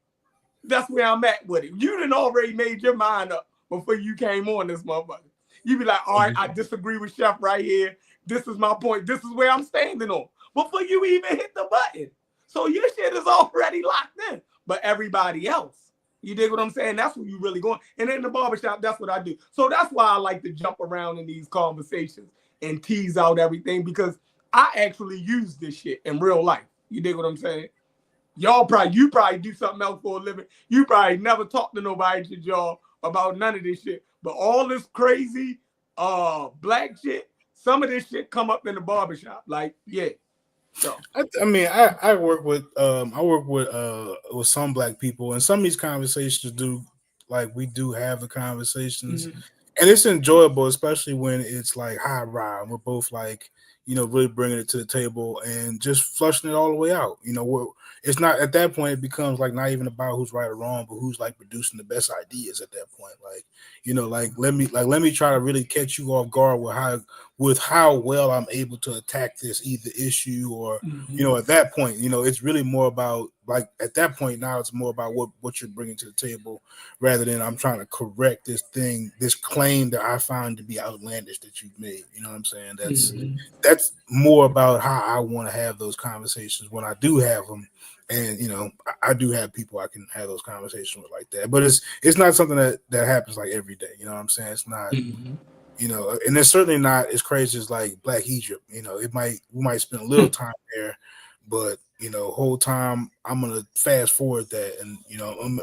that's where I'm at with it. You done already made your mind up before you came on this motherfucker. You be like, all right, I disagree with Chef right here. This is my point. This is where I'm standing on. Before you even hit the button. So your shit is already locked in. But everybody else, you dig what I'm saying? That's where you really going. And in the barbershop, that's what I do. So that's why I like to jump around in these conversations and tease out everything, because I actually use this shit in real life. You dig what I'm saying? You probably do something else for a living. You probably never talk to nobody at your job about none of this shit. But all this crazy black shit, some of this shit come up in the barbershop. Like, yeah. So I mean, I work with some black people, and some of these conversations we do have the conversations, and it's enjoyable, especially when it's like high ride. We're both like, really bringing it to the table and just flushing it all the way out. It's not at that point. It becomes like not even about who's right or wrong, but who's like producing the best ideas at that point. Let me try to really catch you off guard with how well I'm able to attack this either issue or at that point, it's really more about, like, at that point now it's more about what you're bringing to the table rather than I'm trying to correct this claim that I find to be outlandish that you've made. You know what I'm saying? That's more about how I want to have those conversations when I do have them. And, I do have people I can have those conversations with like that, but it's not something that happens like every day. You know what I'm saying? It's not, and it's certainly not as crazy as like Black Egypt. We might spend a little time there, but whole time I'm gonna fast forward that, and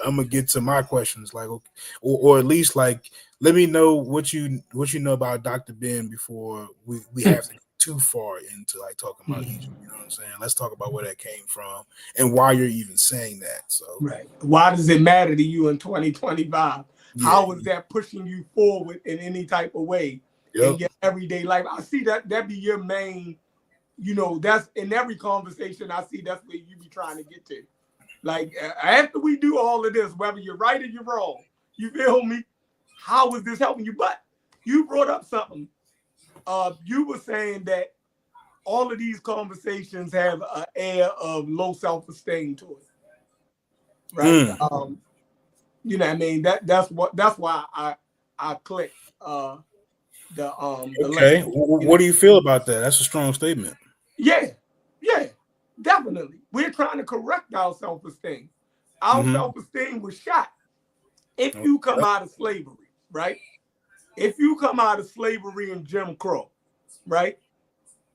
I'm gonna get to my questions, like, okay, or at least like let me know what you know about Dr. Ben before we have to go too far into like talking about Egypt. You know what I'm saying? Let's talk about where that came from and why you're even saying that. So right, why does it matter to you in 2025? How is that pushing you forward in any type of way in your everyday life? I see that be your main, that's in every conversation I see, that's where you be trying to get to. Like, after we do all of this, whether you're right or you're wrong, you feel me? How is this helping you? But you brought up something. You were saying that all of these conversations have an air of low self-esteem to it. Right? You know what I mean? That's why I clicked the okay. link. What do you feel about that? That's a strong statement. Yeah, definitely. We're trying to correct our self-esteem. Our self-esteem was shot. If you come out of slavery, right? If you come out of slavery and Jim Crow, right?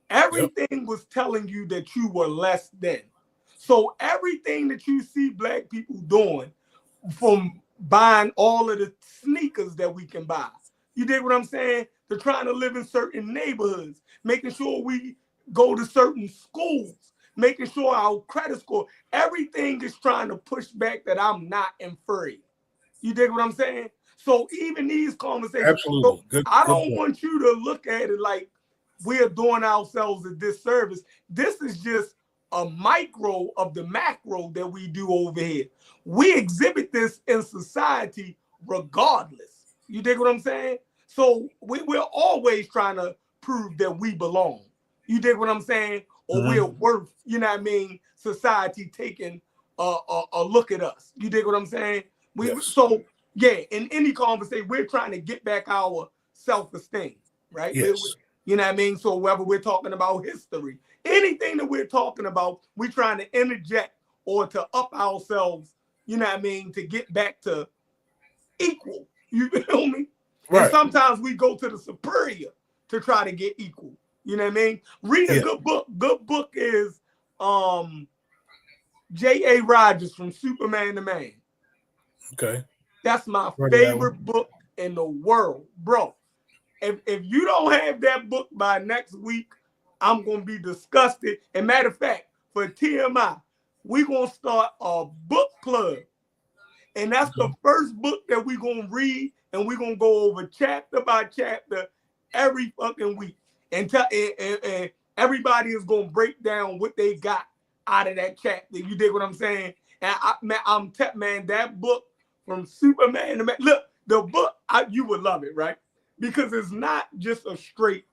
Everything was telling you that you were less than. So everything that you see Black people doing, from buying all of the sneakers that we can buy, you dig what I'm saying? They're trying to live in certain neighborhoods, making sure we go to certain schools, making sure our credit score, everything is trying to push back that I'm not inferior. You dig what I'm saying? So even these conversations, Absolutely. so Good. I Good don't point. want you to look at it like we're doing ourselves a disservice. This is just a micro of the macro that we do over here. We exhibit this in society regardless. You dig what I'm saying? So we're always trying to prove that we belong. You dig what I'm saying? Or we're worth, you know what I mean, society taking a look at us. You dig what I'm saying? Yes. So yeah, in any conversation, we're trying to get back our self-esteem, right? Yes. You know what I mean? So whether we're talking about history, anything that we're talking about, we're trying to interject or to up ourselves, you know what I mean, to get back to equal. You feel me? Right. And sometimes we go to the superior to try to get equal. You know what I mean? Read a good book. Good book is J.A. Rogers from Superman to Man. Okay. That's my favorite book in the world, bro. If you don't have that book by next week, I'm gonna be disgusted. And matter of fact, for TMI, we're gonna start a book club. And that's the first book that we're gonna read, and we're gonna go over chapter by chapter every fucking week. And everybody is gonna break down what they got out of that chapter. You dig what I'm saying? And man, that book from Superman to Man. Look, the book, you would love it, right? Because it's not just a straight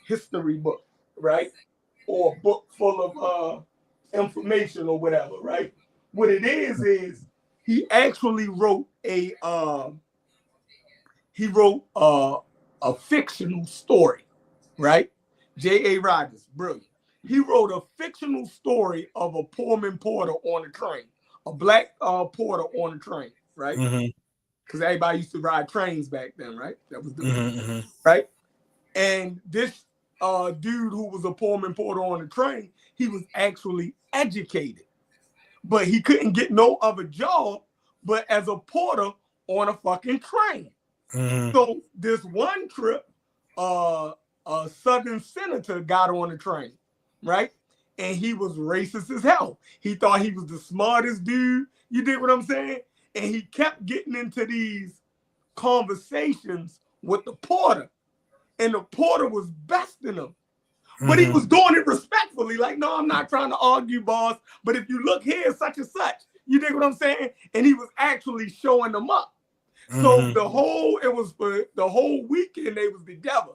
history book, right? Or a book full of information or whatever, right? What it is he actually wrote a fictional story, right? J.A. Rogers, brilliant. He wrote a fictional story of a Pullman porter on a train, a black porter on a train, right? Because everybody used to ride trains back then, right? That was the right. And this dude who was a Pullman porter on the train, he was actually educated, but he couldn't get no other job but as a porter on a fucking train. So this one trip, a Southern senator got on the train, right? And he was racist as hell. He thought he was the smartest dude. You dig what I'm saying? And he kept getting into these conversations with the porter. And the porter was besting him. But he was doing it respectfully. Like, no, I'm not trying to argue, boss. But if you look here, such and such, you dig what I'm saying? And he was actually showing them up. So it was for the whole weekend they was together.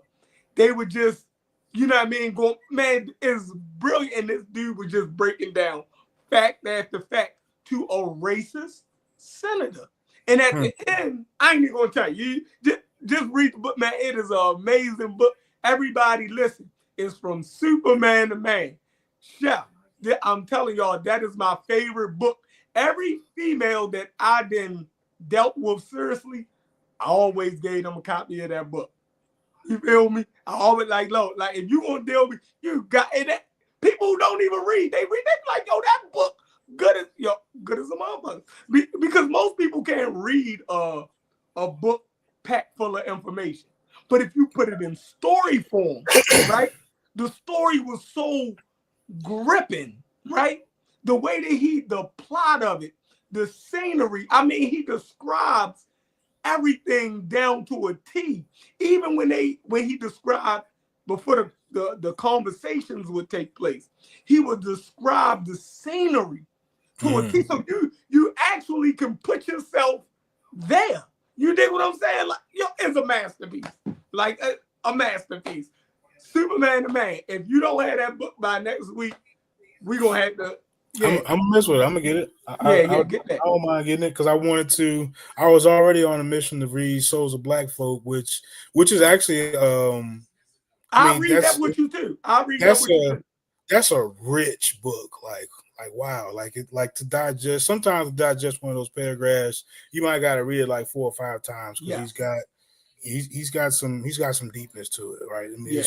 They were just, you know what I mean, going, man, it's brilliant. And this dude was just breaking down fact after fact to a racist senator. And at the end, I ain't even gonna tell you, just read the book, man. It is an amazing book. Everybody listen. It's from Superman to Man. Chef, I'm telling y'all, that is my favorite book. Every female that I then dealt with seriously, I always gave them a copy of that book. You feel me? I always like if you gonna deal with, you got it. People who don't even read, they be like, yo, that book good as a motherfucker. Because most people can't read a book packed full of information. But if you put it in story form, right? The story was so gripping, right? The way that the plot of it, the scenery, I mean, he describes everything down to a T. Even when he described before the conversations would take place, he would describe the scenery to a T. So you actually can put yourself there. You dig what I'm saying? Like, it's a masterpiece. Like a masterpiece. Superman to Man. If you don't have that book by next week, we're gonna have to. Yeah. I'm gonna mess with it. I'm gonna get it. Get that. I don't mind getting it because I wanted to. I was already on a mission to read Souls of Black Folk, which is actually I'll read that with you too. That's a rich book. Like wow. Like to digest. Sometimes to digest one of those paragraphs, you might gotta read it like 4 or 5 times because he's got some deepness to it, right? I mean,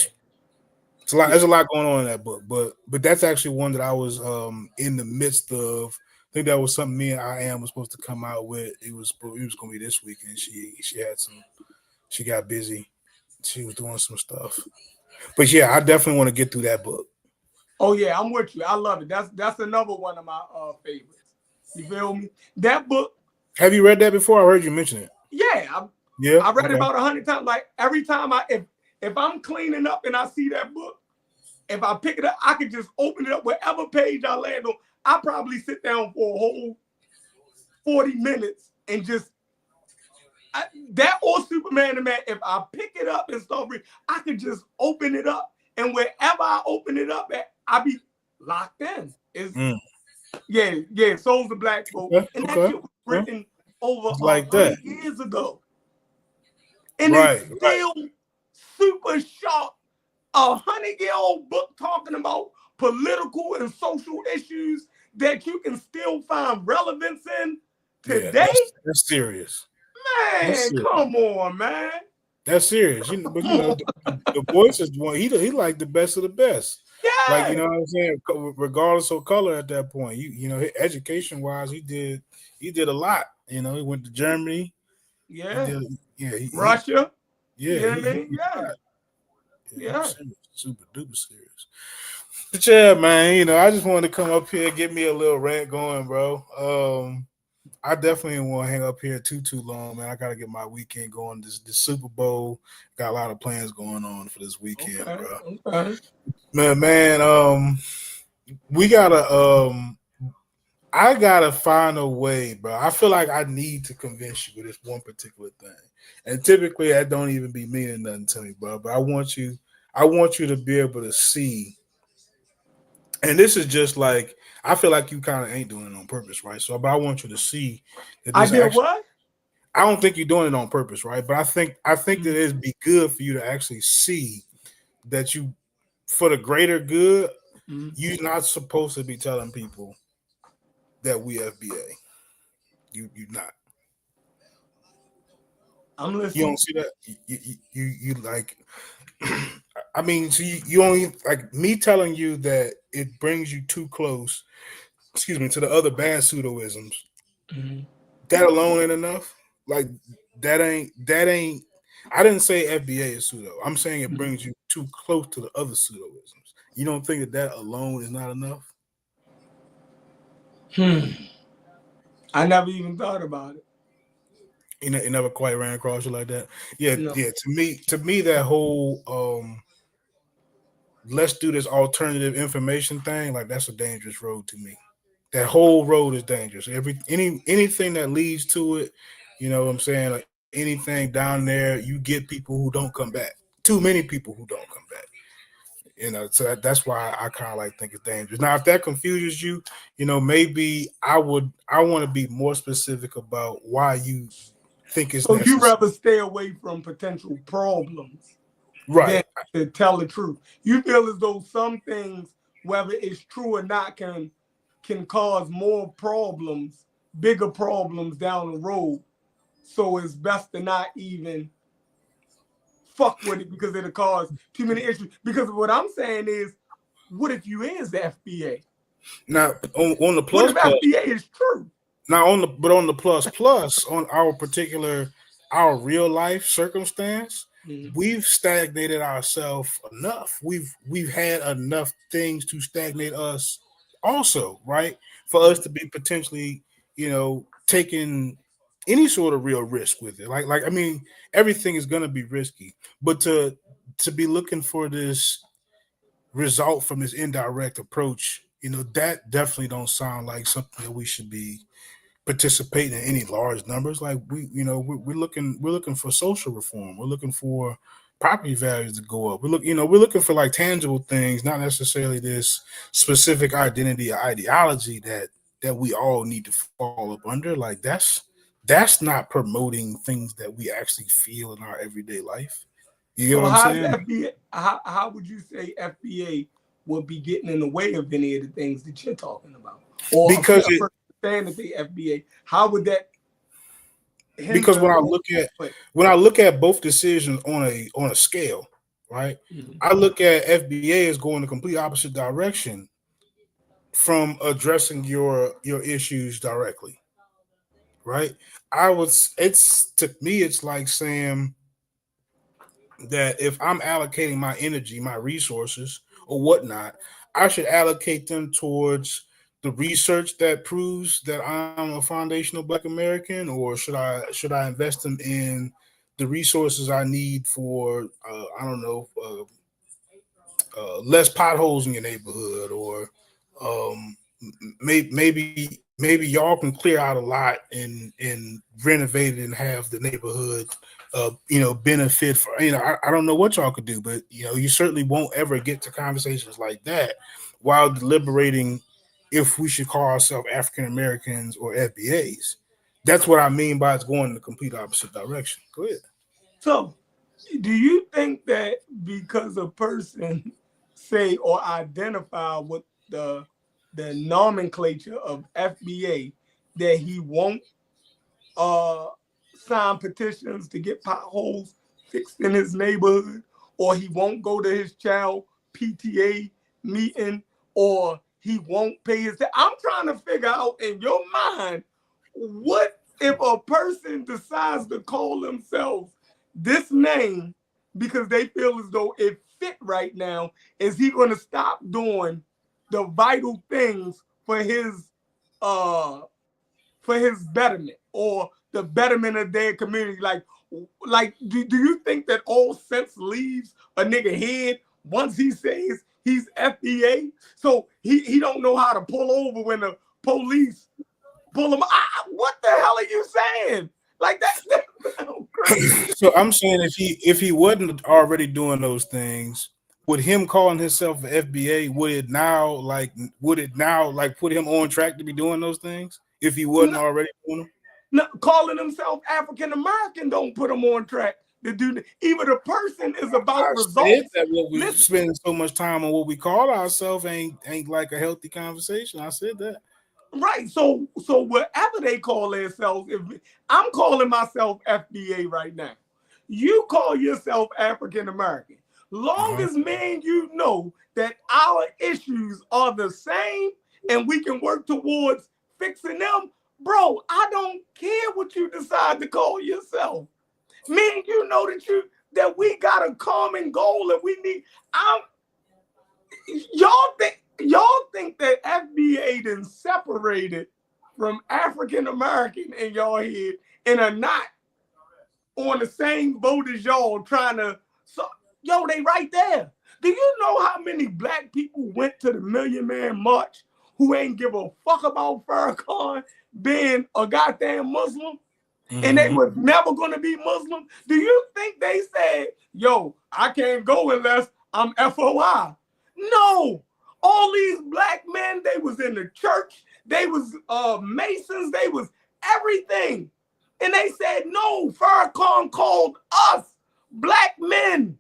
it's a lot. There's a lot going on in that book, but that's actually one that I was in the midst of. I think that was something me and I Am was supposed to come out with. It was going to be this week, and she got busy. She was doing some stuff, but yeah, I definitely want to get through that book. Oh yeah, I'm with you. I love it. That's another one of my favorites. You feel me? That book. Have you read that before? I heard you mention it. Yeah, Yeah. I read it about 100 times. Like every time if I'm cleaning up and I see that book, if I pick it up, I can just open it up wherever page I land on. I probably sit down for a whole 40 minutes and just that or Superman and Man. If I pick it up and start reading, I can just open it up, and wherever I open it up at, I be locked in. It's yeah, Souls of Black Folk, and that shit was written over like 100 years ago, and it's still super sharp. 100-year-old book talking about political and social issues that you can still find relevance in today. Yeah, that's serious. Man, come on, man. That's serious. But the voice is one. He like the best of the best. Yeah. Like, you know what I'm saying? Regardless of color at that point. You know, education wise, he did a lot. You know, he went to Germany. Yeah. Russia. Russia. Yeah. You know what I mean? Yeah. Super duper serious. But yeah, man, you know, I just wanted to come up here and get me a little rant going, bro. I definitely didn't want to hang up here too long, man. I got to get my weekend going. This Super Bowl, got a lot of plans going on for this weekend, bro. Okay. Man, we gotta I gotta find a way, bro. I feel like I need to convince you with this one particular thing. And typically that don't even be meaning nothing to me, bro. But I want you to be able to see. And this is just like, I feel like you kind of ain't doing it on purpose, right? So, but I want you to see that this what? I don't think you're doing it on purpose, right? But I think that it'd be good for you to actually see that you, for the greater good, you're not supposed to be telling people that we FBA. You're not. I'm listening. You don't see that? You like. I mean, so you only like me telling you that it brings you too close. Excuse me, to the other bad pseudoisms. That alone ain't enough. Like that ain't. I didn't say FBA is pseudo. I'm saying it brings you too close to the other pseudoisms. You don't think that alone is not enough? I never even thought about it. It never quite ran across you like that. Yeah, No. yeah. To me, that whole let's do this alternative information thing, like that's a dangerous road to me. That whole road is dangerous. Anything that leads to it, you know what I'm saying? Like anything down there, you get people who don't come back. Too many people who don't come back. You know, so that's why I kind of like think it's dangerous. Now, if that confuses you, you know, maybe I want to be more specific about why you think it's necessary. You rather stay away from potential problems, right? Than to tell the truth. You feel as though some things, whether it's true or not, can cause more problems, bigger problems down the road. So it's best to not even fuck with it because it'll cause too many issues. Because what I'm saying is, what if you is the FBA? Now on the plus, what if FBA is true? Now on the plus on our real life circumstance, we've stagnated ourselves enough. We've had enough things to stagnate us also, right? For us to be potentially, you know, taking any sort of real risk with it. Like I mean, everything is gonna be risky, but to be looking for this result from this indirect approach, you know, that definitely don't sound like something that we should be participating in any large numbers. Like we're looking for social reform. We're looking for property values to go up. We're looking for like tangible things, not necessarily this specific identity or ideology that we all need to fall up under. Like that's not promoting things that we actually feel in our everyday life. You know what I'm saying? FBA, how would you say FBA would be getting in the way of any of the things that you're talking about? Or because understand that the FBA, how would that? Because when I look at both decisions on a scale, right? I look at FBA as going the complete opposite direction from addressing your issues directly, right? To me, it's like saying that if I'm allocating my energy, my resources, or whatnot, I should allocate them towards the research that proves that I'm a foundational Black American, or should I invest them in the resources I need for I don't know, less potholes in your neighborhood, or maybe y'all can clear out a lot and renovate it and have the neighborhood benefit for, I don't know what y'all could do, but you certainly won't ever get to conversations like that while deliberating if we should call ourselves African Americans or FBAs. That's what I mean by it's going in the complete opposite direction. Go ahead. So, do you think that because a person say or identify with the nomenclature of FBA, that he won't sign petitions to get potholes fixed in his neighborhood, or he won't go to his child PTA meeting, or he won't pay his I'm trying to figure out in your mind, what if a person decides to call themselves this name because they feel as though it fit right now? Is he going to stop doing the vital things for his betterment or the betterment of their community? Like do you think that all sense leaves a nigga head once he says he's FBA? So he don't know how to pull over when the police pull him. What the hell are you saying? Like that's crazy. So I'm saying if he wasn't already doing those things, would him calling himself an FBA, would it now put him on track to be doing those things if he wasn't already doing them? No, calling himself African American don't put him on track to do. Even the person is about results. That what we spending so much time on what we call ourselves ain't like a healthy conversation. I said that. Right. So whatever they call themselves, if I'm calling myself FBA right now, you call yourself African American. Long as me and you know that our issues are the same and we can work towards fixing them, bro, I don't care what you decide to call yourself. Me and you know that we got a common goal and we need. Y'all think that FBA then separated from African American in y'all head and are not on the same boat as y'all trying to. Yo, they right there. Do you know how many Black people went to the Million Man March who ain't give a fuck about Farrakhan being a goddamn Muslim? And they was never going to be Muslim? Do you think they said, yo, I can't go unless I'm FOI? No. All these Black men, they was in the church. They was Masons. They was everything. And they said, no, Farrakhan called us Black men.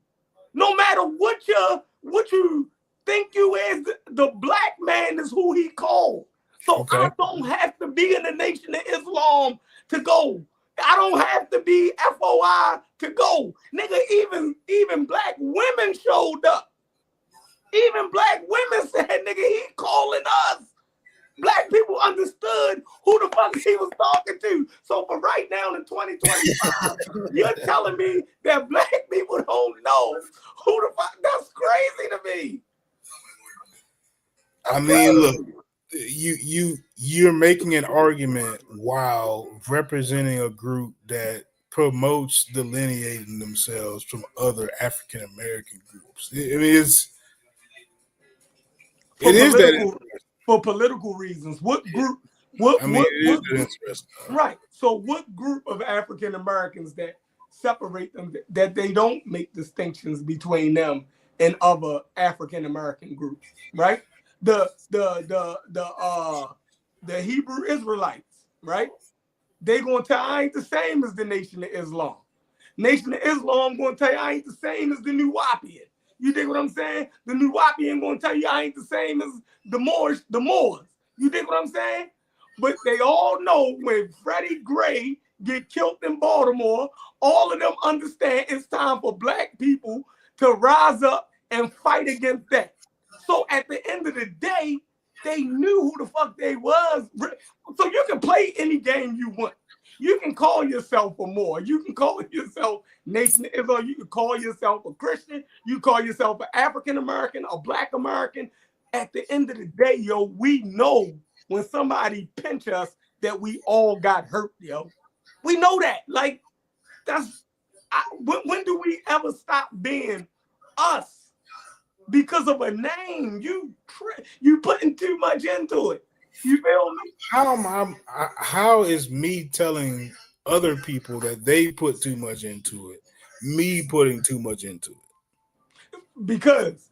No matter what you think you is, the Black man is who he called. So I don't have to be in the Nation of Islam to go. I don't have to be FOI to go. Nigga, even Black women showed up. Even Black women said, nigga, he calling us. Black people understood who the fuck he was talking to. So for right now in 2025, you're telling me that Black people don't know who the fuck? That's crazy to me. I mean, look, you're making an argument while representing a group that promotes delineating themselves from other African American groups. I mean, for political reasons. What group? Right. So what group of African Americans that separate them, that they don't make distinctions between them and other African American groups, right? The Hebrew Israelites, right? They gonna tell I ain't the same as the Nation of Islam. Nation of Islam gonna tell you I ain't the same as the New Wapian. You dig what I'm saying? The New Wapian gonna tell you I ain't the same as the Moors. You dig what I'm saying? But they all know when Freddie Gray get killed in Baltimore, all of them understand it's time for Black people to rise up and fight against that. So at the end of the day, they knew who the fuck they was. So you can play any game you want. You can call yourself a Moor. You can call yourself Nation of Islam. You can call yourself a Christian. You call yourself an African American, a Black American. at the end of the day, yo, we know when somebody pinch us that we all got hurt, yo. We know that. Like, when do we ever stop being us because of a name? You putting too much into it. You feel me? How is me telling other people that they put too much into it, me putting too much into it? Because,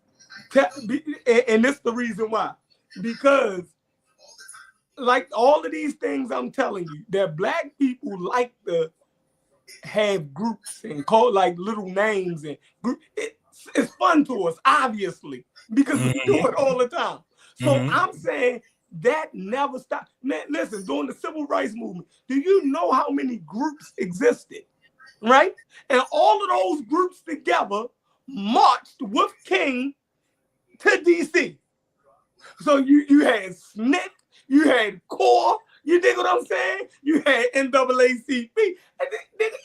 and this is the reason why. Because, like all of these things I'm telling you, that black people like to have groups and call like little names and group. It's fun to us, obviously, because we do it all the time. So I'm saying that never stopped. Man, listen, during the civil rights movement, do you know how many groups existed? Right? And all of those groups together marched with King to DC. So you had SNCC, you had CORE, you dig what I'm saying? You had NAACP. And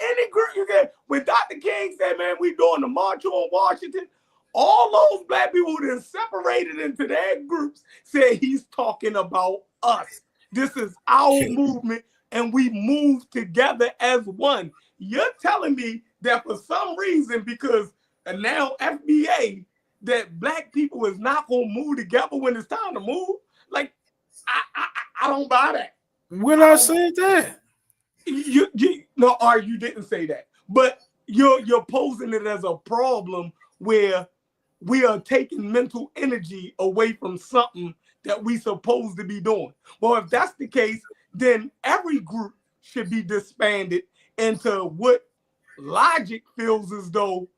any group you get, when Dr. King said, man, we doing the March on Washington, all those black people who then separated into their groups said he's talking about us. This is our movement, and we move together as one. You're telling me that for some reason, because now FBA, that black people is not gonna move together when it's time to move? Like, I don't buy that. When I said that, you didn't say that, but you're posing it as a problem where we are taking mental energy away from something that we supposed to be doing. Well, if that's the case, then every group should be disbanded into what logic feels as though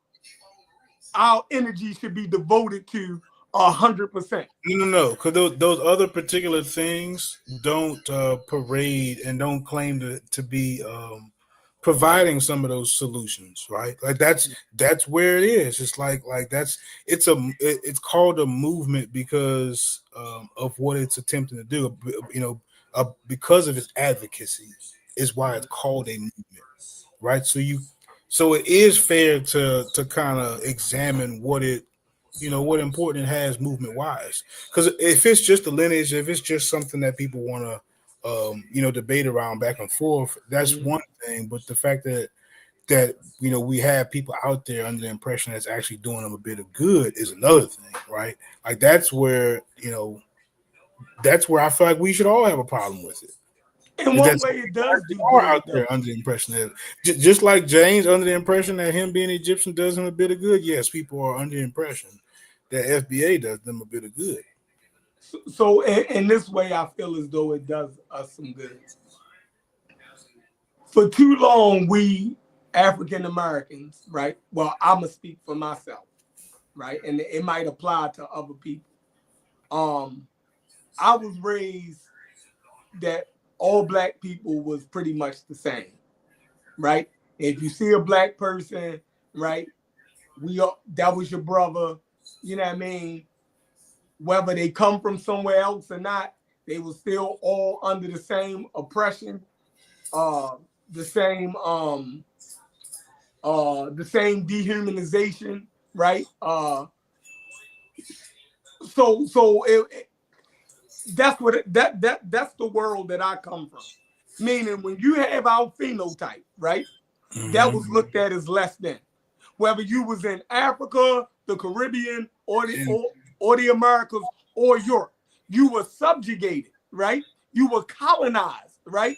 our energy should be devoted to 100%. No, because those other particular things don't parade and don't claim to be providing some of those solutions, right? Like that's where it is. It's like it's called a movement because of what it's attempting to do. Because of its advocacy is why it's called a movement, right? So it is fair to kind of examine what important it has movement wise. Because if it's just a lineage, if it's just something that people want to debate around back and forth, that's one thing. But the fact that we have people out there under the impression that's actually doing them a bit of good is another thing, right? Like that's where I feel like we should all have a problem with it. In one way, it does do good. Out though. there under the impression that just like James under the impression that him being Egyptian does him a bit of good. Yes, people are under the impression that FBA does them a bit of good. So in this way, I feel as though it does us some good. For too long, we African Americans, right? Well, I'm gonna speak for myself, right? And it might apply to other people. I was raised that all black people was pretty much the same, right? If you see a black person, right, that was your brother, you know what I mean? Whether they come from somewhere else or not, they were still all under the same oppression, the same dehumanization, right? That's that's the world that I come from. Meaning when you have our phenotype, right? That was looked at as less than. Whether you was in Africa, the Caribbean, or the Americas, or Europe, you were subjugated, right? You were colonized, right?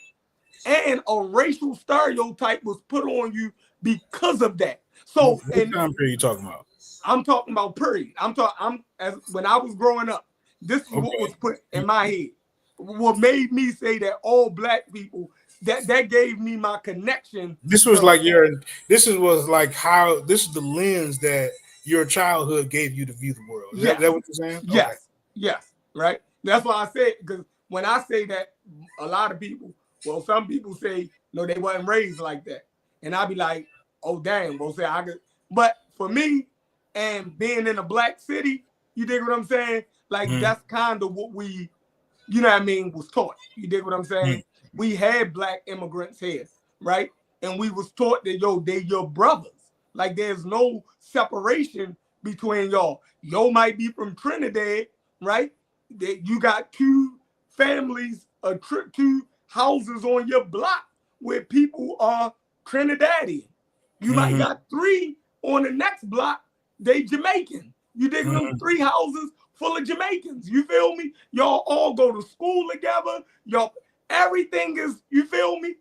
And a racial stereotype was put on you because of that. So what time period are you talking about? I'm talking about period. When I was growing up, this is what was put in my head. What made me say that all black people, that gave me my connection. This was like this is the lens that your childhood gave you to view the world. Is that what you're saying? Yes, right. That's why I said, because when I say that, a lot of people, well, some people say, no, they wasn't raised like that. And I'd be like, oh, damn, bro, say I could. But for me, and being in a black city, you dig what I'm saying? Like, that's kind of what we, was taught. You dig what I'm saying? We had black immigrants here, right? And we was taught that, they your brothers. Like, there's no separation between y'all. Yo might be from Trinidad, right? That you got two families, two houses on your block where people are Trinidadian. You might got three on the next block, they Jamaican. You dig them? Three houses full of Jamaicans. You feel me? Y'all all go to school together. Y'all, everything is, you feel me?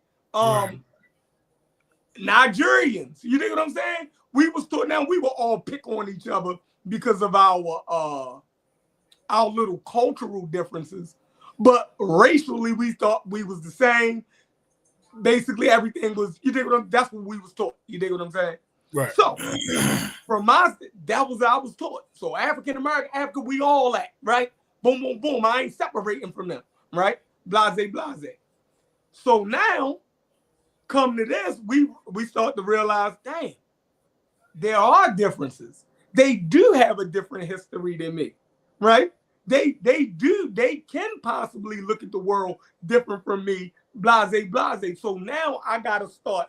Nigerians. You dig what I'm saying? We was taught, now we will all pick on each other because of our little cultural differences. But racially, we thought we was the same. Basically, everything was, you dig what I'm, that's what we was taught. You dig what I'm saying? Right. So, from that was I was taught. So, African American, Africa, we all at, right? Boom, boom, boom. I ain't separating from them, right? Blase, blase. So now, come to this, we start to realize, damn, there are differences. They do have a different history than me, right? They can possibly look at the world different from me, blase, blase. So now I gotta start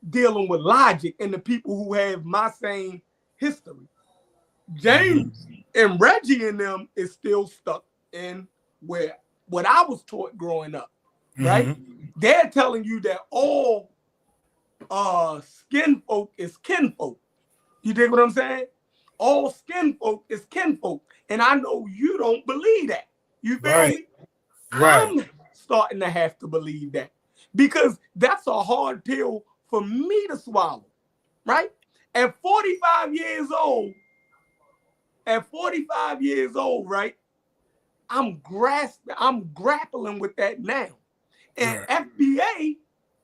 dealing with logic and the people who have my same history. James and Reggie and them is still stuck in where what I was taught growing up, right? They're telling you that all skin folk is kinfolk. You dig what I'm saying? All skin folk is kinfolk. And I know you don't believe that. You feel me? Right. I'm starting to have to believe that because that's a hard pill for me to swallow, right? At 45 years old, right? I'm grappling with that now. And FBA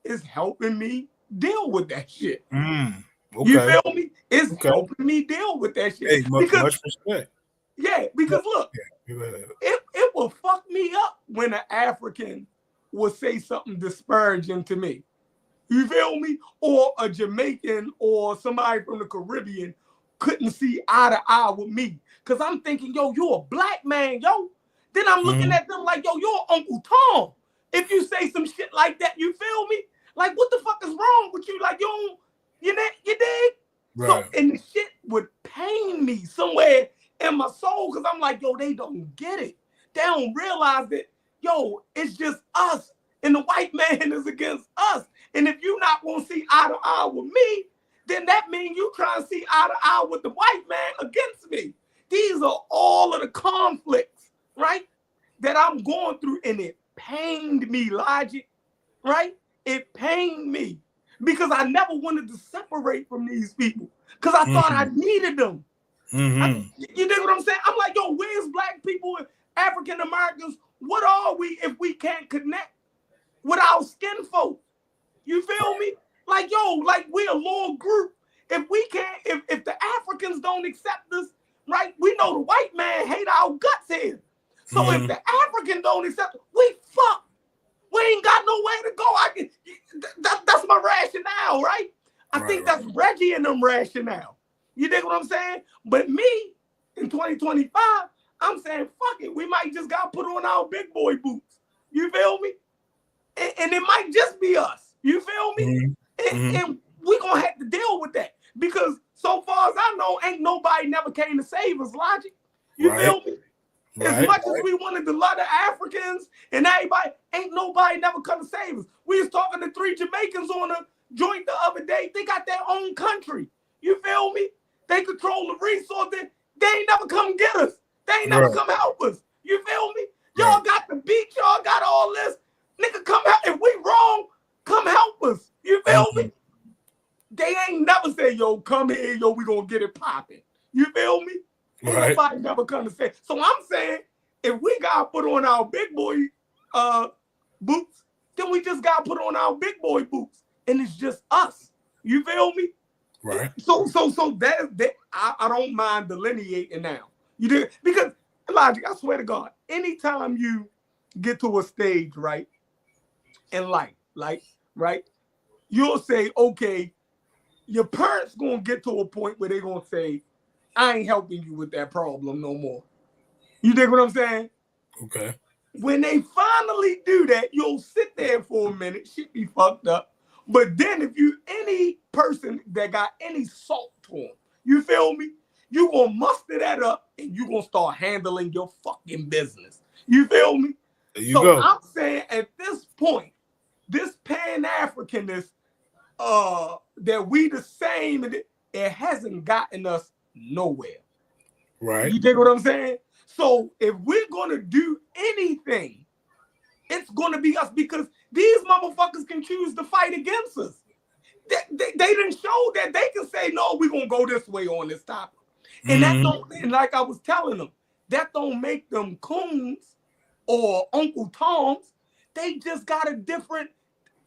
is helping me deal with that shit. Okay. You feel me? It's helping me deal with that shit. Hey, much respect. Yeah, because look, it will fuck me up when an African will say something disparaging to me. You feel me? Or a Jamaican or somebody from the Caribbean couldn't see eye to eye with me. Because I'm thinking, yo, you're a black man, yo. Then I'm looking at them like, yo, you're Uncle Tom. If you say some shit like that, you feel me? Like, what the fuck is wrong with you? Like, you dig? Right. So, and the shit would pain me somewhere in my soul because I'm like, yo, they don't get it. They don't realize that, yo, it's just us. And the white man is against us. And if you're not going to see eye to eye with me, then that means you trying to see eye to eye with the white man against me. These are all of the conflicts, right, that I'm going through. And it pained me, Logic, right? It pained me because I never wanted to separate from these people because I thought I needed them. You dig what I'm saying? I'm like, yo, where's black people, African Americans? What are we if we can't connect with our skin folk? You feel me? Like, yo, like we're a little group. If we can't, if the Africans don't accept us, right? We know the white man hate our guts here. So if the African don't accept us, we fuck. We ain't got nowhere to go. That's my rationale, right? I think that's Reggie and them rationale. You dig what I'm saying? But me, in 2025, I'm saying, fuck it. We might just got to put on our big boy boots. You feel me? And it might just be us. You feel me? And we're going to have to deal with that. Because so far as I know, ain't nobody never came to save us, Logic. You feel me? As much as we wanted to love the Africans and everybody, ain't nobody never come to save us. We was talking to 3 Jamaicans on a joint the other day. They got their own country. You feel me? They control the resources. They ain't never come get us. They ain't never come help us. You feel me? Y'all got the beach. Y'all got all this. Nigga, come help. If we wrong, come help us. You feel me? They ain't never say, yo, come here, yo, we gonna get it popping. You feel me? Ain't nobody never come to say. So I'm saying, if we gotta put on our big boy boots, then we just gotta put on our big boy boots. And it's just us. You feel me? Right. So that I don't mind delineating now. You do, because Logic, I swear to God, anytime you get to a stage, right, in life, like, right, you'll say, okay, your parents gonna get to a point where they're gonna say, I ain't helping you with that problem no more. You dig what I'm saying? Okay. When they finally do that, you'll sit there for a minute, shit be fucked up. But then if you any person that got any salt to them, you feel me? You gonna muster that up and you gonna start handling your fucking business. You feel me? There you go. I'm saying at this point, this Pan-Africanist, that we the same, it hasn't gotten us nowhere. Right. You dig what I'm saying? So if we're gonna do anything, it's gonna be us, because these motherfuckers can choose to fight against us. They didn't show that they can say, no, we're gonna go this way on this topic. And that don't, and like I was telling them, that don't make them coons or Uncle Toms. They just got a different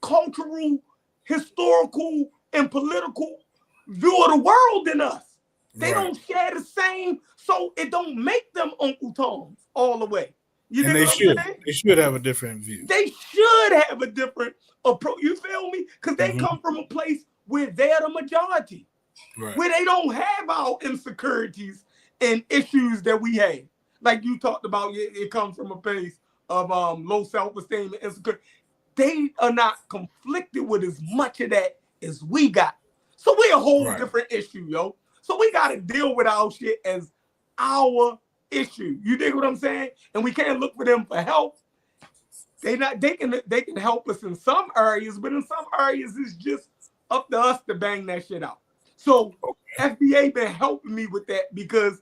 cultural, historical, and political view of the world than us. They don't share the same, so it don't make them Uncle Toms all the way. You and know what I'm saying? They should have a different view. They should have a different approach. You feel me? Because they come from a place where they're the majority, where they don't have our insecurities and issues that we have. Like you talked about, it comes from a place of low self-esteem and insecurity. They are not conflicted with as much of that as we got. So we're a whole different issue, yo. So we got to deal with our shit as our issue. You dig what I'm saying? And we can't look for them for help. They can help us in some areas, but in some areas it's just up to us to bang that shit out. So FBA been helping me with that because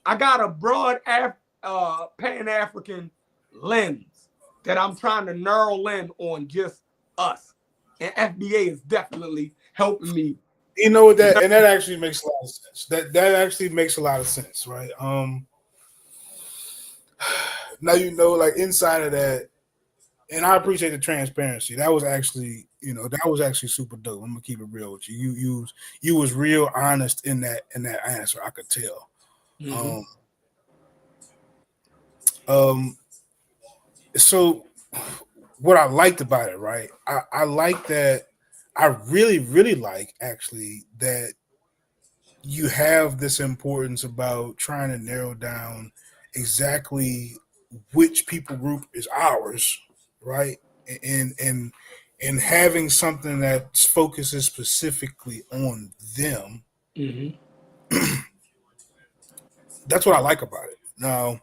I got a broad Pan-African lens that I'm trying to narrow in on just us. And FBA is definitely helping me. You know that, and that actually makes a lot of sense. That actually makes a lot of sense, right? Now you know, like inside of that, and I appreciate the transparency. That was actually, that was actually super dope. I'm gonna keep it real with you. You was real honest in that answer. I could tell. So what I liked about it, right? I like that. I really, really like actually that you have this importance about trying to narrow down exactly which people group is ours, right? And having something that focuses specifically on them. That's what I like about it. Now,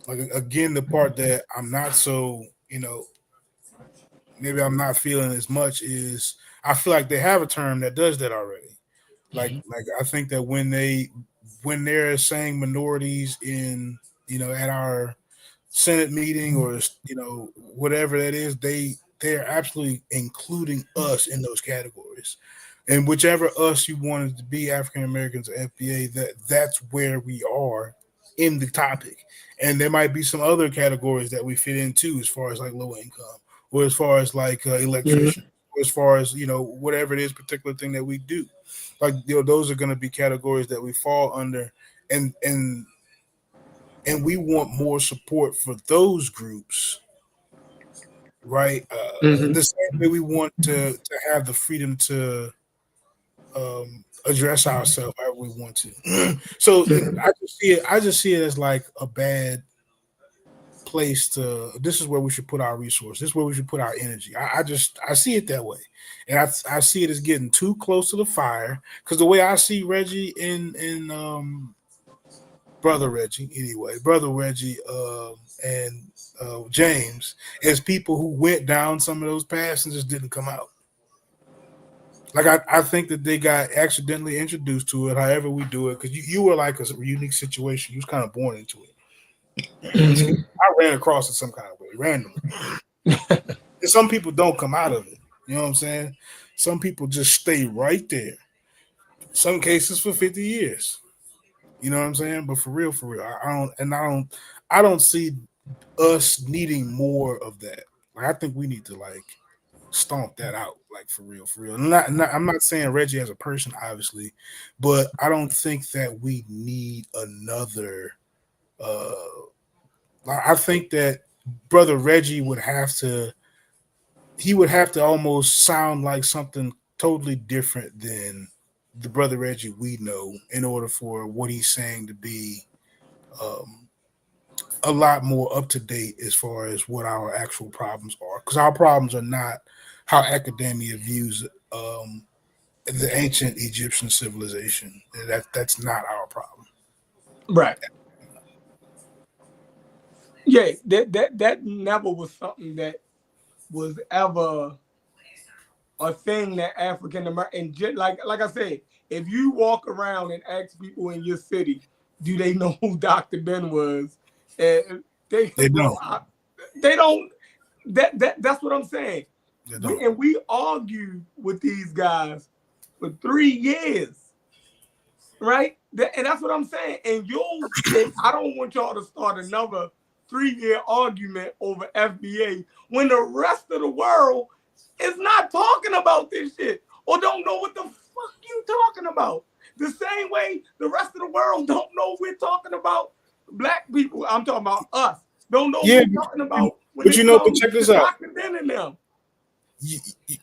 like again, the part that I'm not so, maybe I'm not feeling as much is I feel like they have a term that does that already. Like I think that when they're saying minorities in, at our Senate meeting or, whatever that is, they're absolutely including us in those categories. And whichever us you wanted to be, African Americans or FBA, that's where we are in the topic. And there might be some other categories that we fit into as far as like low income or as far as like electrician, or as far as, whatever it is, particular thing that we do. Like, those are going to be categories that we fall under. And we want more support for those groups, right? The same way we want to have the freedom to address ourselves however we want to. So I just see it as like a bad place to. This is where we should put our resources. This is where we should put our energy. I see it that way, and I see it as getting too close to the fire. Because the way I see Reggie and Brother Reggie and James as people who went down some of those paths and just didn't come out. Like I think that they got accidentally introduced to it, however we do it, because you were like a unique situation. You was kind of born into it. I ran across it some kind of way, randomly. And some people don't come out of it. You know what I'm saying? Some people just stay right there. Some cases for 50 years. You know what I'm saying? But for real, I don't see us needing more of that. Like, I think we need to like stomp that out, like for real. I'm not saying Reggie as a person, obviously, but I don't think that we need another. I think that Brother Reggie would have to almost sound like something totally different than the Brother Reggie we know in order for what he's saying to be a lot more up to date as far as what our actual problems are. Because our problems are not how academia views the ancient Egyptian civilization. That's not our problem. Right. Yeah, that never was something that was ever a thing that African American, like I said, if you walk around and ask people in your city, do they know who Dr. Ben was? And they don't. They don't. That's what I'm saying. They don't. We argued with these guys for 3 years, right? And that's what I'm saying. And I don't want y'all to start another 3-year argument over FBA when the rest of the world is not talking about this shit or don't know what the fuck you talking about. The same way the rest of the world don't know we're talking about black people. I'm talking about us. Don't know what we're talking about. When but you know, but check this out. Dr. Ben and them.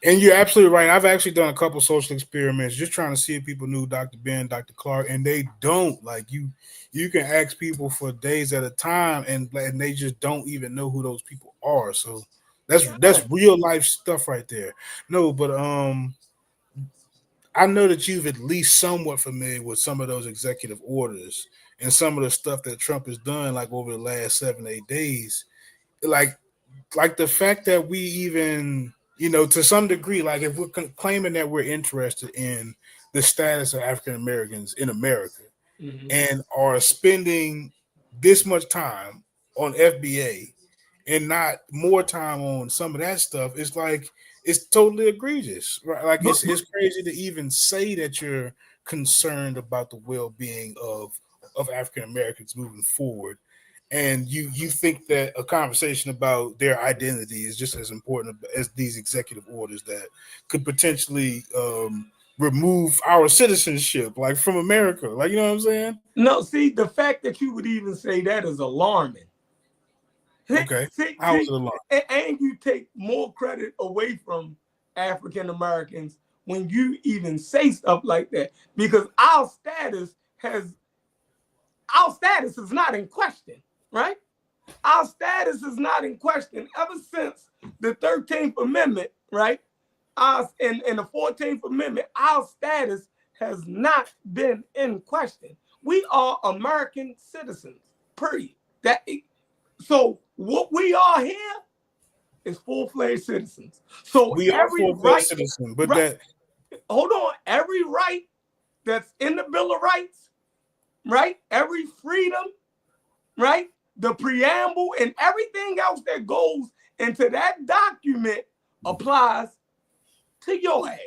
And you're absolutely right. I've actually done a couple social experiments just trying to see if people knew Dr. Ben, Dr. Clark, and they don't. Like you can ask people for days at a time, and they just don't even know who those people are. So that's real life stuff right there. No, but I know that you've at least somewhat familiar with some of those executive orders and some of the stuff that Trump has done, like over the last 7-8 days, like the fact that we even, to some degree, like if we're claiming that we're interested in the status of African Americans in America and are spending this much time on FBA and not more time on some of that stuff, it's like, it's totally egregious, right? Like it's crazy to even say that you're concerned about the well-being of African Americans moving forward. And you think that a conversation about their identity is just as important as these executive orders that could potentially remove our citizenship, like from America. Like, you know what I'm saying? No, see, the fact that you would even say that is alarming. Okay. How is it alarming? And you take more credit away from African Americans when you even say stuff like that, because our status is not in question. Right? Our status is not in question ever since the 13th Amendment, right? In the 14th Amendment, our status has not been in question. We are American citizens, period. So what we are here is full-fledged citizens. So we are full-fledged citizens, but hold on, every right that's in the Bill of Rights, right? Every freedom, right? The preamble and everything else that goes into that document applies to your ass.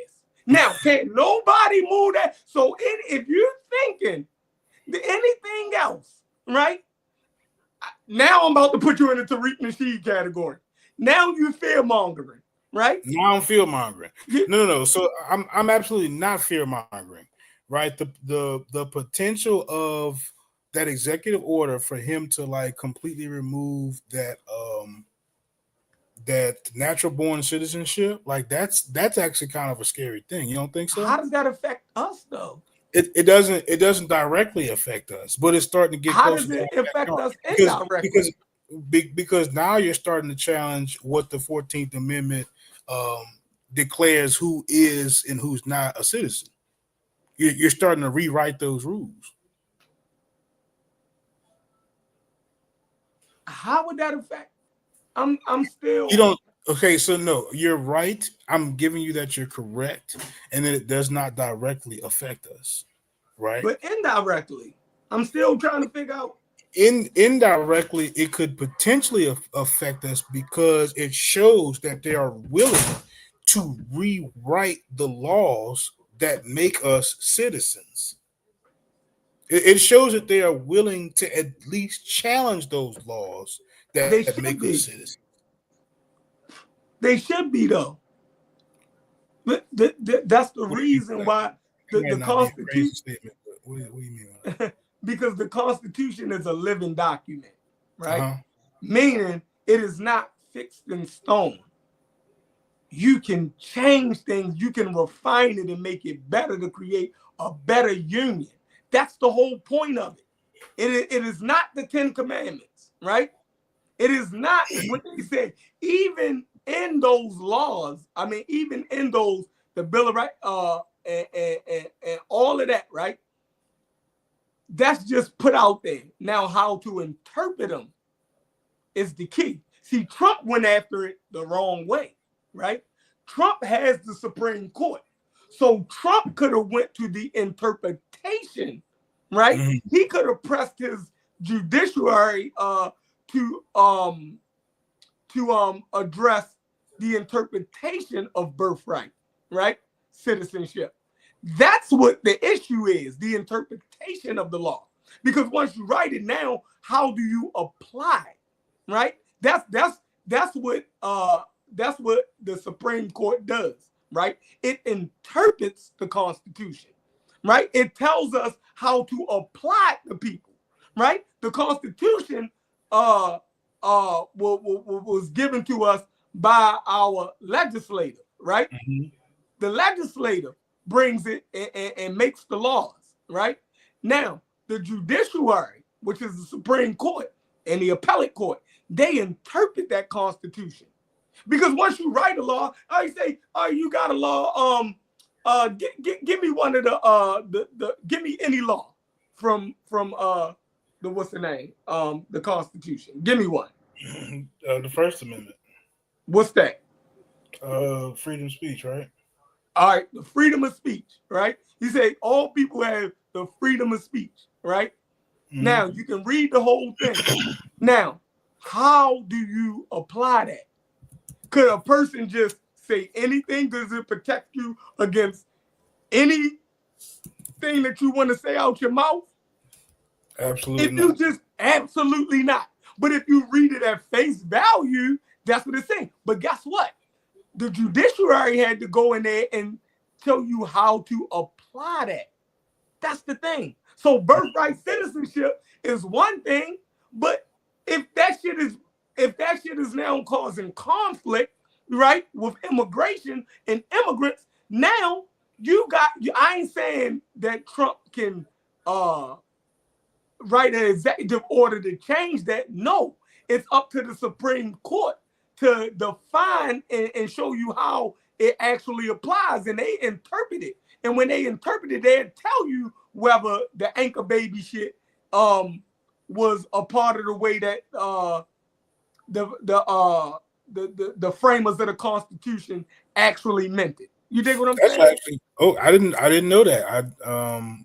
Now, can't nobody move that. So if you're thinking anything else, right? Now I'm about to put you in the Tariq Nasheed category. Now you fear-mongering, right? Now I'm fear-mongering. No. So I'm absolutely not fear-mongering, right? The potential of that executive order for him to like completely remove that that natural born citizenship, like that's actually kind of a scary thing. You don't think so? How does that affect us though? It doesn't directly affect us, but it's starting to get How closer. Does it affect us indirectly? Because now you're starting to challenge what the 14th Amendment declares who is and who's not a citizen. You're starting to rewrite those rules. How would that affect? I'm still. You don't. Okay, so no, you're right. I'm giving you that you're correct, and that it does not directly affect us, right? But indirectly, I'm still trying to figure out. Indirectly, it could potentially affect us because it shows that they are willing to rewrite the laws that make us citizens. It shows that they are willing to at least challenge those laws that make us citizens. They should be, though. But that's the reason why the Constitution. What do you mean by that? Because the Constitution is a living document, right? Meaning it is not fixed in stone. You can change things, you can refine it and make it better to create a better union. That's the whole point of it. It is not the 10 Commandments, right? It is not what they said. Even in those laws, I mean, even in those, the Bill of Rights, and all of that, right? that's just put out there. Now, how to interpret them is the key. See, Trump went after it the wrong way, right? Trump has the Supreme Court. So Trump could have went to the interpretation, right? Mm-hmm. He could have pressed his judiciary to address the interpretation of birthright, right? Citizenship. That's what the issue is, the interpretation of the law. Because once you write it now, how do you apply, right? That's what the Supreme Court does, right? It interprets the Constitution, right? It tells us how to apply it to people, right? The Constitution was given to us by our legislator, right? Mm-hmm. The legislator brings it and makes the laws, right? Now, the judiciary, which is the Supreme Court and the appellate court, they interpret that Constitution. Because once you write a law, I say, "Oh, you got a law. Give me one of give me any law from the what's the name? The Constitution. Give me one." The First Amendment. What's that? Freedom of speech, right? All right, the freedom of speech, right? He said all people have the freedom of speech, right? Mm-hmm. Now you can read the whole thing. Now, how do you apply that? Could a person just say anything? Does it protect you against anything that you want to say out your mouth? Absolutely not. Absolutely not. But if you read it at face value, that's what it's saying. But guess what? The judiciary had to go in there and tell you how to apply that. That's the thing. So birthright citizenship is one thing, but if that shit is now causing conflict, right, with immigration and immigrants, now I ain't saying that Trump can write an executive order to change that. No, it's up to the Supreme Court to define and show you how it actually applies, and they interpret it. And when they interpret it, they'll tell you whether the anchor baby shit was a part of the way that the framers of the Constitution actually meant it. You dig what I'm saying? Actually, I didn't know that.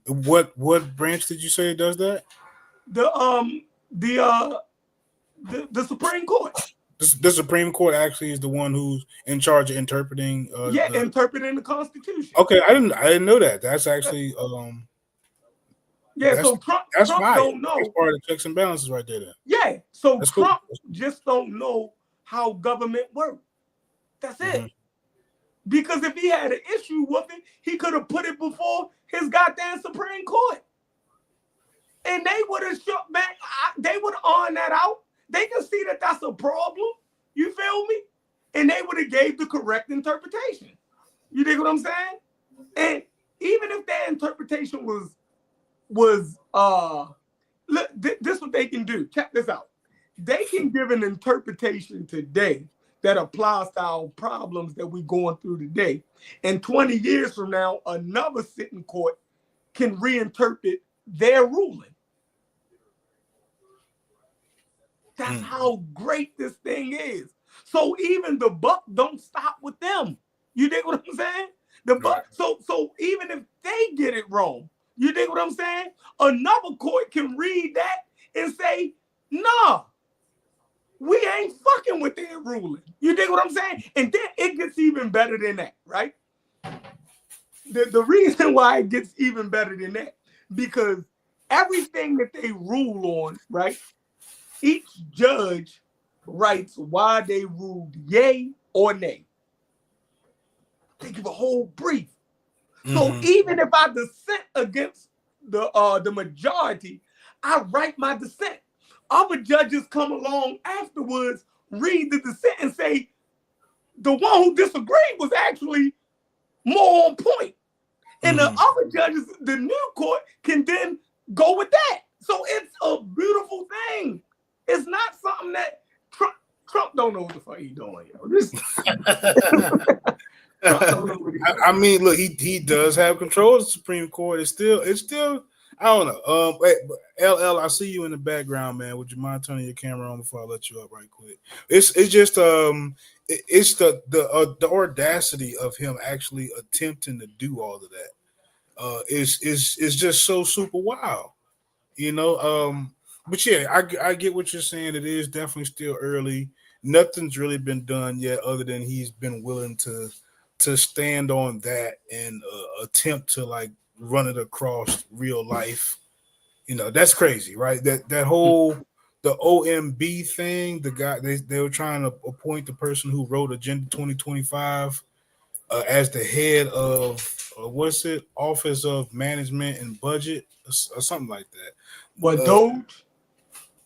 What branch did you say does that? The Supreme Court. The Supreme Court actually is the one who's in charge of interpreting. Interpreting the Constitution. Okay, I didn't know that. That's actually so Trump don't know. That's part of the checks and balances right there. Then. Yeah, so that's Trump cool. just don't know how government works. That's it. Mm-hmm. Because if he had an issue with it, he could have put it before his goddamn Supreme Court, and they would have shut back. They would iron that out. They can see that that's a problem. You feel me? And they would have gave the correct interpretation. You dig what I'm saying? And even if that interpretation was look, this is what they can do. Check this out. They can give an interpretation today that applies to our problems that we're going through today. And 20 years from now, another sitting court can reinterpret their ruling. That's how great this thing is. So even the buck don't stop with them. You dig what I'm saying? The buck. So even if they get it wrong, you dig what I'm saying? Another court can read that and say, nah, we ain't fucking with their ruling. You dig what I'm saying? And then it gets even better than that, right? The reason why it gets even better than that, because everything that they rule on, right? Each judge writes why they ruled yay or nay. They give a whole brief. So even if I dissent against the majority, I write my dissent. Other judges come along afterwards, read the dissent, and say the one who disagreed was actually more on point. And the other judges, the new court, can then go with that. So it's a beautiful thing. It's not something that Trump don't know what the fuck he's doing, yo. I mean, look, he does have control of the Supreme Court. It's still I don't know. Wait, but LL, I see you in the background, man. Would you mind turning your camera on before I let you up right quick? It's just it's the audacity of him actually attempting to do all of that. Is just so super wild, you know. But yeah, I get what you're saying. It is definitely still early. Nothing's really been done yet, other than he's been willing to stand on that and attempt to like run it across real life. You know, that's crazy, right? That whole the OMB thing. The guy they were trying to appoint the person who wrote Agenda 2025 as the head of what's it, Office of Management and Budget or something like that. What, Doge?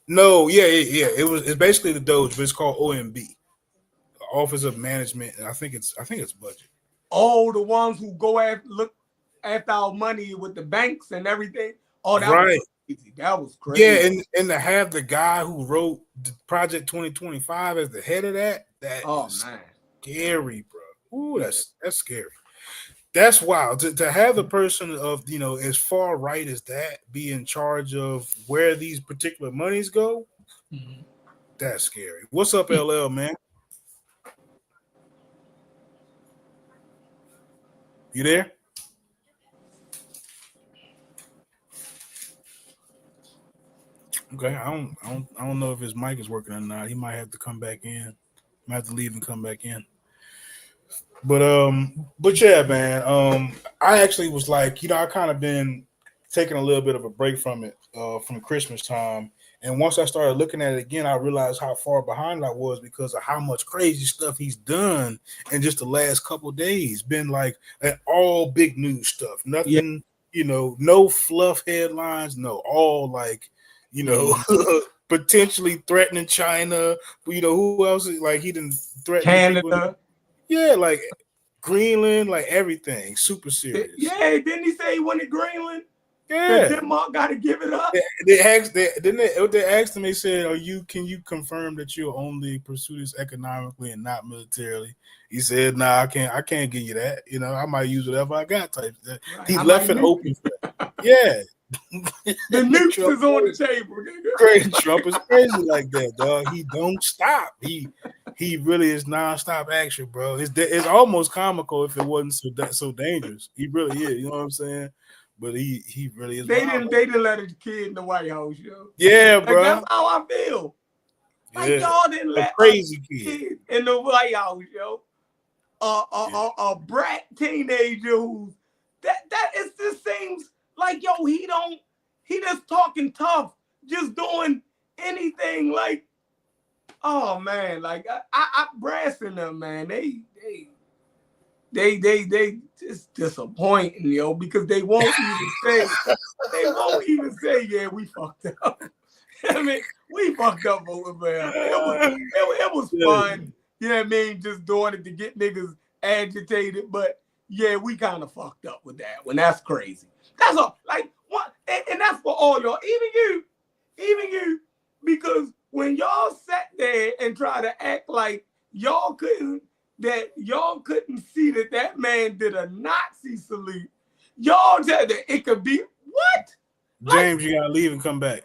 No, yeah. It's basically the Doge, but it's called OMB, Office of Management, and I think it's budget. Oh, the ones who go look after our money with the banks and everything. Oh, that right. was crazy. That was crazy. Yeah, and to have the guy who wrote Project 2025 as the head of that is man, scary, bro. Ooh, that's scary. That's wild. To have the person of, you know, as far right as that be in charge of where these particular monies go, that's scary. What's up, LL, man? You there? Okay, I don't know if his mic is working or not. He might have to come back in. Might have to leave and come back in. But yeah, man. I actually was like, you know, I kind of been taking a little bit of a break from it from Christmas time. And once I started looking at it again, I realized how far behind I was because of how much crazy stuff he's done in just the last couple of days. Been like all big news stuff. Nothing, you know, no fluff headlines, no, all like, you know, potentially threatening China. You know, who else is like he didn't threaten Canada. Yeah, like Greenland, like everything, super serious. Yeah, didn't he say he wanted Greenland? Yeah, Denmark got to give it up. They asked him. They said, can you confirm that you'll only pursue this economically and not militarily?" He said, "Nah, I can't give you that. You know, I might use whatever I got." Type. Right. He left it open. Yeah. The nukes is on the table. Crazy. Trump is crazy like that, dog. He don't stop. He really is nonstop action, bro. It's almost comical if it wasn't so dangerous. He really is. You know what I'm saying? But he really is. They didn't let a kid in the White House, yo. Yeah, like, bro. That's how I feel. Like y'all didn't let a crazy kid in the White House, yo. A brat teenager who that is just seems like, yo, he just talking tough, just doing anything. Like, oh man, like I brassing them, man. They just disappointing, yo, because they won't even say, yeah, we fucked up. I mean, we fucked up over there. It was fun. You know what I mean? Just doing it to get niggas agitated. But yeah, we kind of fucked up with that one. That's crazy. That's all. Like what? And that's for all y'all. Even you, because when y'all sat there and try to act like y'all couldn't see that man did a Nazi salute. Y'all said that it could be what? James, you gotta leave and come back.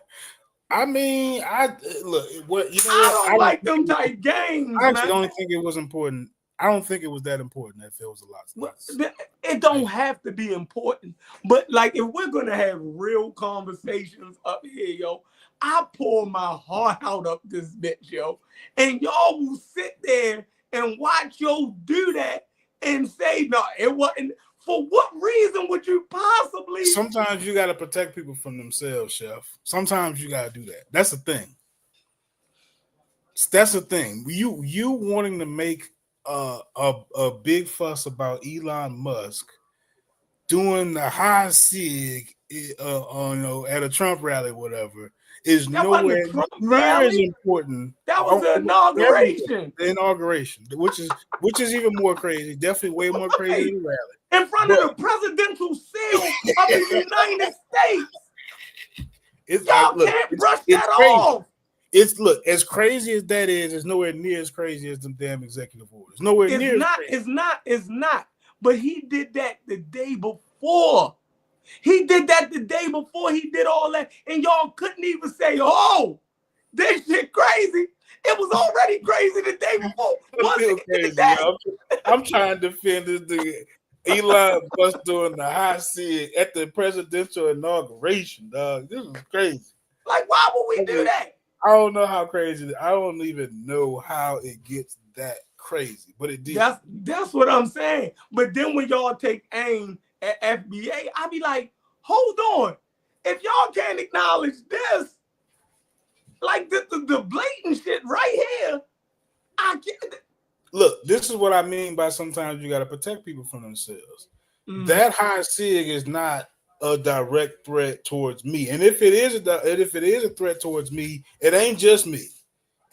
I mean, I don't like them type games. I actually don't think it was important. I don't think it was that important if it was a lot. It don't have to be important, but like if we're gonna have real conversations up here, yo, I pour my heart out up this bitch, yo, and y'all will sit there and watch yo do that and say, no, it wasn't. For what reason would you possibly? Sometimes you got to protect people from themselves, Chef. Sometimes you got to do that. That's the thing. That's the thing. You wanting to make a big fuss about Elon Musk doing the high sig at a Trump rally, whatever, is nowhere near as important. That was the inauguration. The inauguration, which is even more crazy. Definitely way more crazy than the rally. In front of the presidential seal of the United States. Y'all can't brush that off. As crazy as that is, it's nowhere near as crazy as them damn executive orders. Nowhere near. It's not. But he did that the day before. He did that the day before he did all that, and y'all couldn't even say, "Oh, this shit crazy." It was already crazy the day before. I feel crazy, yo. I'm trying to defend this nigga. Elon Musk doing the high sig at the presidential inauguration, dog. This is crazy. Like, why would we do that? I don't know how crazy. I don't even know how it gets that crazy, but it did. That's what I'm saying. But then when y'all take aim at FBA, I be like, hold on. If y'all can't acknowledge this, like the blatant shit right here, I get it. Look, this is what I mean by sometimes you got to protect people from themselves. That high sig is not a direct threat towards me, and if it is a threat towards me, it ain't just me.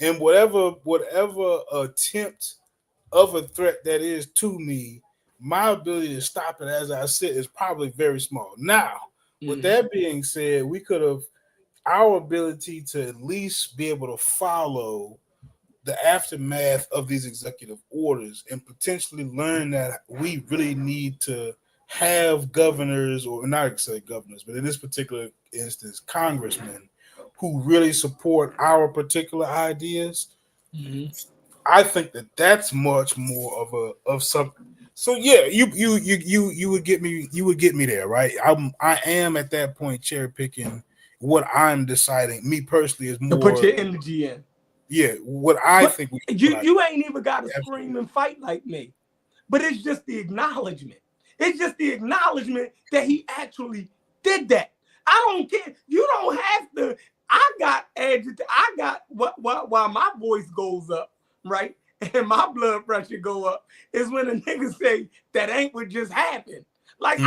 And whatever attempt of a threat that is to me, my ability to stop it, as I said, is probably very small. Now, with that being said, our ability to at least be able to follow the aftermath of these executive orders and potentially learn that we really need to have governors, or not exactly governors, but in this particular instance, congressmen who really support our particular ideas. I think that's much more of something. So yeah, you would get me there, right? I am at that point cherry picking what I'm deciding. Me personally is more to put your energy in. Yeah, what I think. You ain't even got to scream and fight like me, but it's just the acknowledgement. It's just the acknowledgement that he actually did that. I don't care. You don't have to. I got agitated. I got while my voice goes up, right, and my blood pressure go up, is when a nigga say that ain't what just happened. Like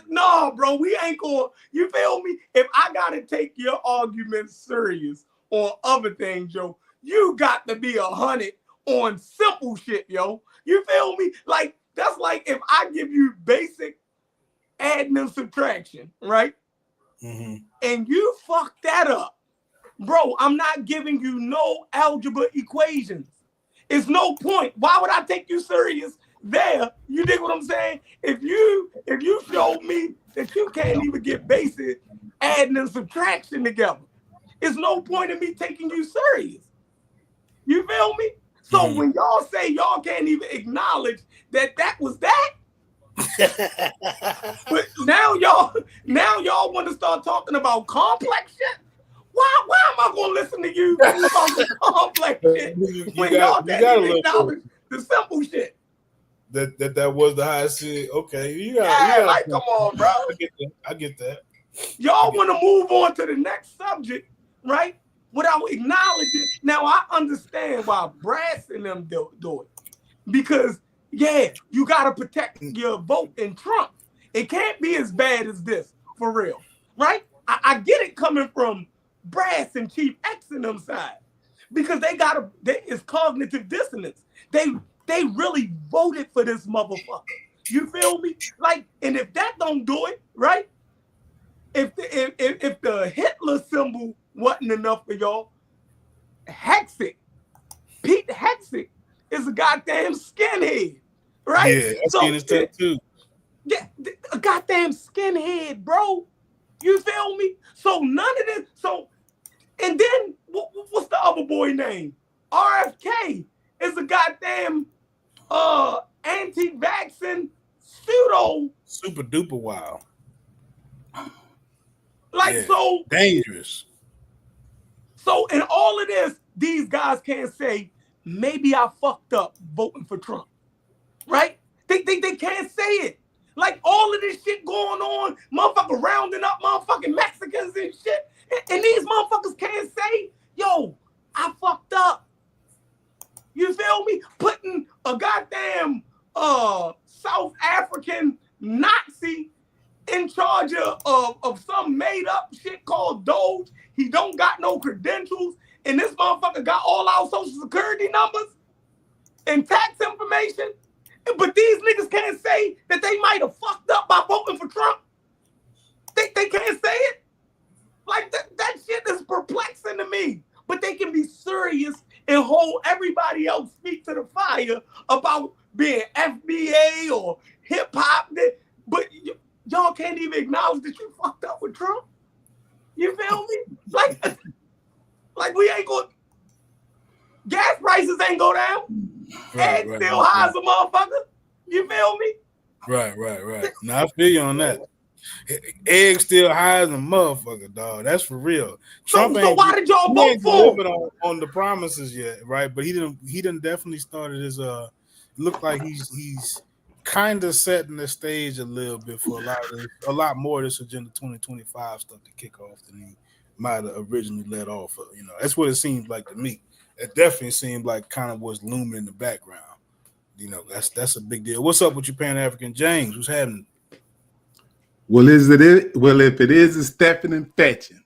no, bro, we ain't going. You feel me? If I gotta take your argument serious on other things, yo, you got to be 100 on simple shit, yo. You feel me? Like, that's like if I give you basic adding and subtraction, right? And you fuck that up, bro, I'm not giving you no algebra equations. It's no point. Why would I take you serious there? You dig what I'm saying? If you show me that you can't even get basic adding and subtraction together, it's no point in me taking you serious. You feel me? So when y'all say y'all can't even acknowledge that was that, but now y'all want to start talking about complex shit. Why am I gonna listen to you about the complex shit when y'all can't even acknowledge the simple shit? That was the high sig. Okay, you like, come on, bro. I get that. Y'all want to move on to the next subject, right? Without acknowledging. Now I understand why Brass and them do it, because you gotta protect your vote in Trump. It can't be as bad as this, for real, right? I get it coming from Brass and Chief X and them side, because it's cognitive dissonance. They really voted for this motherfucker. You feel me? Like, and if that don't do it, right? If the Hitler symbol wasn't enough for y'all, Pete Hexick is a goddamn skinhead, right? Yeah, I've seen his tattoo. Yeah, a goddamn skinhead, bro. You feel me? So none of this. So, and then what's the other boy name? RFK is a goddamn anti-vaccine pseudo super duper wild. Like, so dangerous. So in all of this, these guys can't say, maybe I fucked up voting for Trump, right? They can't say it. Like, all of this shit going on, motherfucker rounding up motherfucking Mexicans and shit, and these motherfuckers can't say, yo, I fucked up. You feel me? Putting a goddamn South African Nazi in charge of some made up shit called Doge. He don't got no credentials, and this motherfucker got all our social security numbers and tax information. But these niggas can't say that they might have fucked up by voting for Trump. They can't say it. Like, that shit is perplexing to me. But they can be serious and hold everybody else feet to the fire about being FBA or hip hop. But y'all can't even acknowledge that you fucked up with Trump. You feel me? Like we ain't going. Gas prices ain't go down. Eggs still high as a motherfucker. You feel me? Right. Now I feel you on that. Eggs still high as a motherfucker, dog. That's for real. Trump so why did y'all vote for him? On the promises yet, right? But he didn't definitely started his look like he's kind of setting the stage a little bit for a lot more of this Agenda 2025 stuff to kick off than he might have originally let off of. You know, that's what it seems like to me. It definitely seemed like kind of what's looming in the background. You know, that's a big deal. What's up with you, Pan-African James? What's happening? Well, if it is, it's stepping and fetching.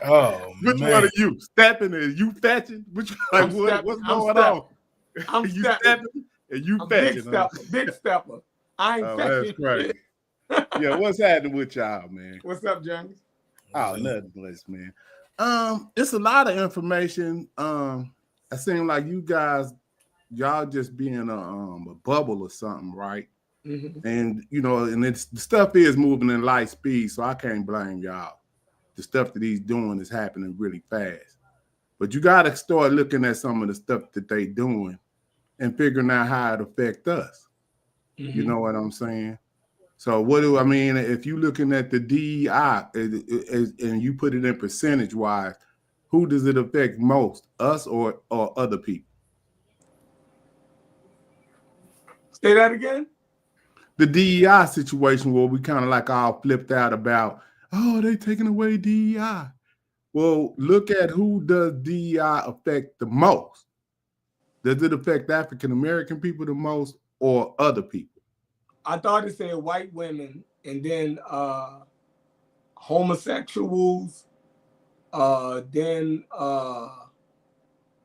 Oh man. Which one are you? Stepping and you fetching? What's going on? I'm you stepping and you fetching. Big stepper. I ain't fetching. That's crazy. Yeah, what's happening with y'all, man? What's up, James? Oh, nothing, bless, man. It's a lot of information. It seems like y'all just being a bubble or something, right? Mm-hmm. And the stuff is moving in light speed, so I can't blame y'all. The stuff that he's doing is happening really fast. But you got to start looking at some of the stuff that they doing and figuring out how it affects us. Mm-hmm. You know what I'm saying? So if you're looking at the DEI and you put it in percentage-wise, who does it affect most, us or other people? Say that again? The DEI situation where we kind of like all flipped out about, they taking away DEI. Well, look at who does DEI affect the most. Does it affect African American people the most or other people? I thought it said white women and then homosexuals. Then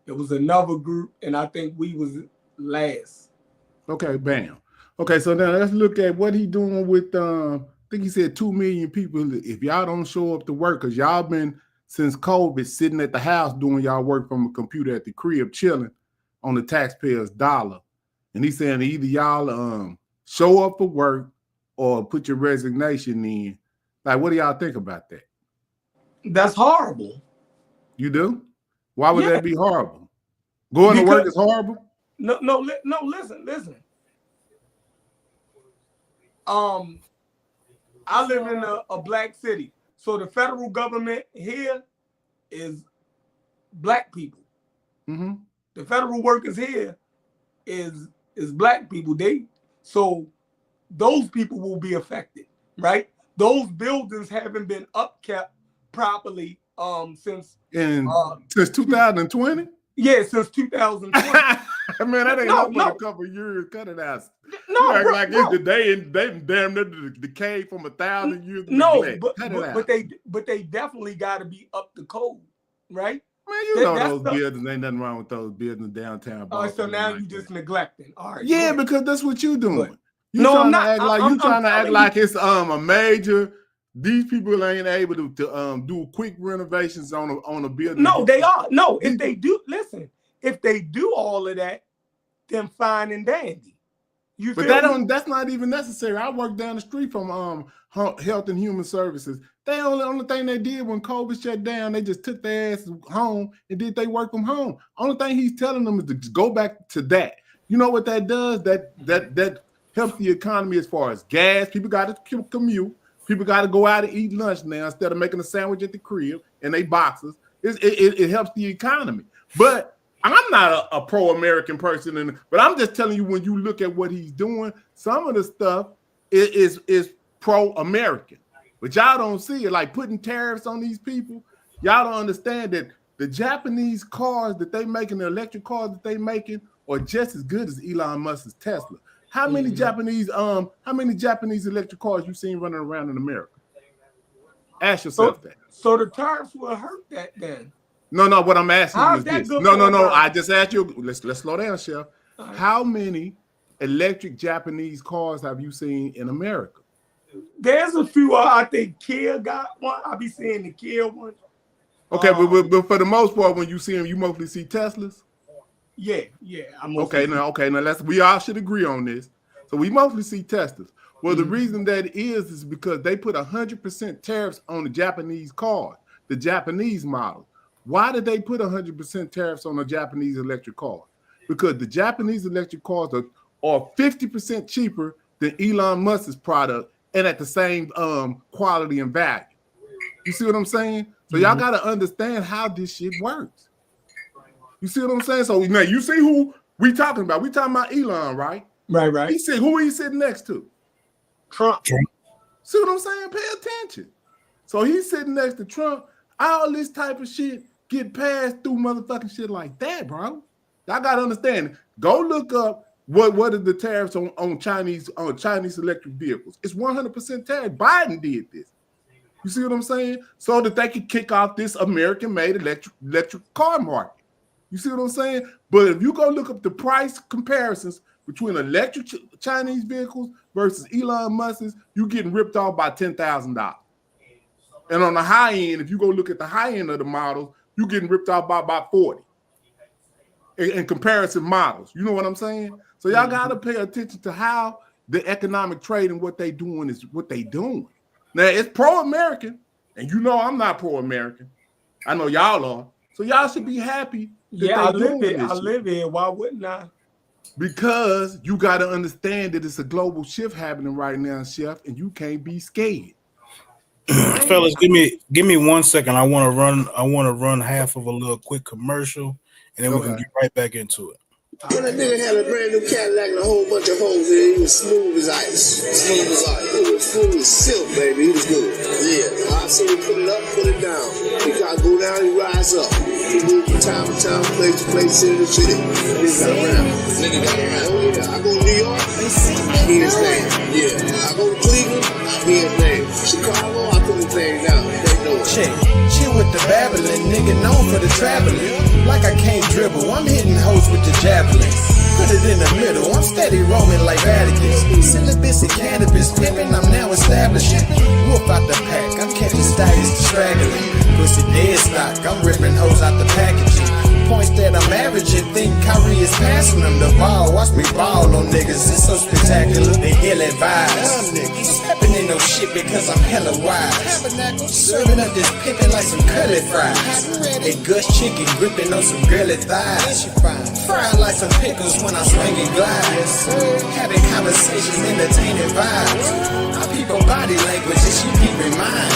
it was another group, and I think we was last. Okay, bam. Okay, so now let's look at what he doing with, I think he said 2 million people. If y'all don't show up to work, because y'all been, since COVID, sitting at the house doing y'all work from a computer at the crib, chilling on the taxpayers' dollar. And he's saying either y'all show up for work or put your resignation in. Like, what do y'all think about that? That's horrible. You do? Why would that be horrible? Going to work is horrible? No, listen. I live in a black city. So the federal government here is black people. Mm-hmm. The federal workers here is black people. So those people will be affected, right? Those buildings haven't been upkept properly since 2020. Yeah, since 2020. Man, that ain't a couple years. Cut it out. They damn near decayed from 1,000 years. No, but they definitely got to be up to code, right? Man, those buildings ain't nothing wrong with those buildings downtown. All right, so now you just neglecting. All right. Yeah, because that's what you doing. I'm trying to act like it's a major. These people ain't able to do quick renovations on a building. No, they are. No, if they do all of that, then fine and dandy. That's not even necessary. I work down the street from Health and Human Services. The only thing they did when COVID shut down, they just took their ass home and did they work from home. Only thing he's telling them is to go back to that. You know what that does? That helps the economy as far as gas. People got to commute. People got to go out and eat lunch now instead of making a sandwich at the crib in they boxes. It helps the economy. But I'm not a pro-American person, but I'm just telling you, when you look at what he's doing, some of the stuff is pro-American. But y'all don't see it, like putting tariffs on these people. Y'all don't understand that the Japanese cars that they making, the electric cars that they making, are just as good as Elon Musk's Tesla. How many Japanese electric cars you seen running around in America? Ask yourself that. So the tariffs will hurt that then. No. What I'm asking you is this. No. I just asked you. Let's slow down, Chef. Right. How many electric Japanese cars have you seen in America? There's a few. I think Kia got one. I be seeing the Kia one. Okay, but for the most part, when you see them, you mostly see Teslas. Yeah. Okay. Now we all should agree on this. So we mostly see Teslas. Well, the reason that is because they put 100% tariffs on the Japanese cars, the Japanese model. Why did they put 100% tariffs on the Japanese electric cars? Because the Japanese electric cars are 50% cheaper than Elon Musk's product and at the same quality and value. You see what I'm saying? So y'all got to understand how this shit works. You see what I'm saying? So now you see who we talking about. We talking about Elon, right? Right. He said, who he's sitting next to? Trump. See what I'm saying? Pay attention. So he's sitting next to Trump. All this type of shit get passed through motherfucking shit like that, bro. Y'all gotta understand. Go look up what are the tariffs on Chinese electric vehicles. It's 100% tariff. Biden did this. You see what I'm saying? So that they could kick off this American-made electric car market. You see what I'm saying? But if you go look up the price comparisons between electric Chinese vehicles versus Elon Musk's, you're getting ripped off by $10,000. And on the high end, if you go look at the high end of the models, you're getting ripped off by about 40 in comparison models. You know what I'm saying? So y'all got to pay attention to how the economic trade and what they doing is what they doing. Now, it's pro-American, and you know I'm not pro-American. I know y'all are. So y'all should be happy that I live here. Why wouldn't I? Because you got to understand that it's a global shift happening right now, Chef, and you can't be scared. Fellas, give me 1 second. I want to run half of a little quick commercial, and then we can get right back into it. When a nigga had a brand new Cadillac and a whole bunch of hoes in it, he was smooth as ice. Smooth as ice. It was full as silk, baby. He was good. Yeah. I see him put it up, put it down. He gotta go down, he rise up. He moved from time to time, place to place, city to city. Nigga got around. Oh yeah. I go to New York, I hear his name. Yeah. I go to Cleveland, I hear his name. Chicago, I put his name down. They know it. Chill with the babbling, nigga known for the traveling. Like I can't dribble, I'm hitting hoes with the javelin. Put it in the middle, I'm steady roaming like Vatican. Syllabus and cannabis pimping, I'm now establishing. Wolf out the pack, I'm catching stallions to straggling. Pussy dead stock, I'm ripping hoes out the packaging. Points that I'm averaging, think Kyrie is passing them the ball. Watch me ball on niggas, it's so spectacular. They ill advised. Stepping in no shit because I'm hella wise. Serving up this pimpin' like some curly fries. A Gus chicken gripping on some girly thighs. Fried like some pickles when I'm swinging glides. Having conversations, entertaining vibes. I peep her body language and she peeping mine.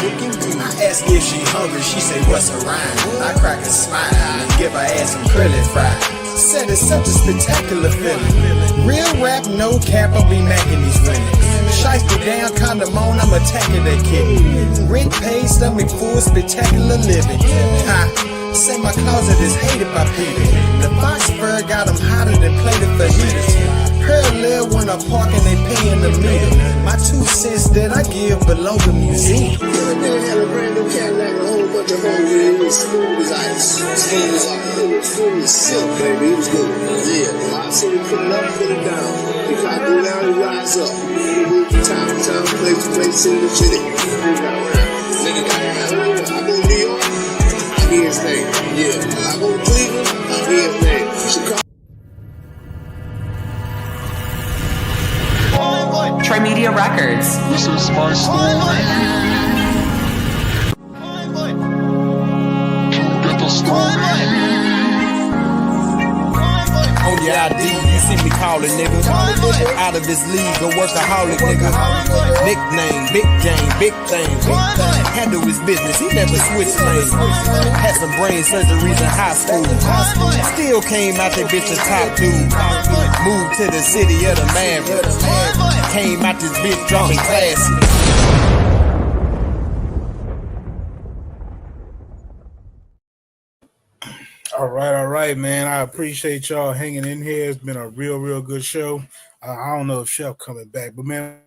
I ask if she hungry, she say what's her rhyme. I crack a smile and give her ass some curly fries. Said it's such a spectacular feeling. Real rap, no cap, I'll be macking these women. Shiesty down, condom on, I'm attacking that kid. Rent paid, stomach full, spectacular living. Say my closet is hated by people. The box fur got them hotter than plated fajitas. Parallel when I park and they pay in the meter. My 2 cents that I give belong to museum. The nigga had a brand new Cadillac and a whole bunch of hoes in it. It was smooth as ice. Smooth as ice. It was full as silk, baby. He was good. Yeah. I see him put it up, put it down. He gotta go down, he rise up. He moved from time to time, place to place, city to city. Nigga got around. I go to New York, I hear his name. Yeah. I go to Cleveland, I hear his name. Chicago. Trey Media Records. This is my story. Get the story. On your ID, you see me calling, nigga. Out of this league, a workaholic, nigga. Nickname, big game, big thing. Handle his business, he never switched lanes. Had some brain surgeries in high school. Still came out that bitch a top dude. Moved to the city of the Mavericks. Came out this bitch dropping classy. All right, man. I appreciate y'all hanging in here. It's been a real good show. I don't know if Chef coming back, but man,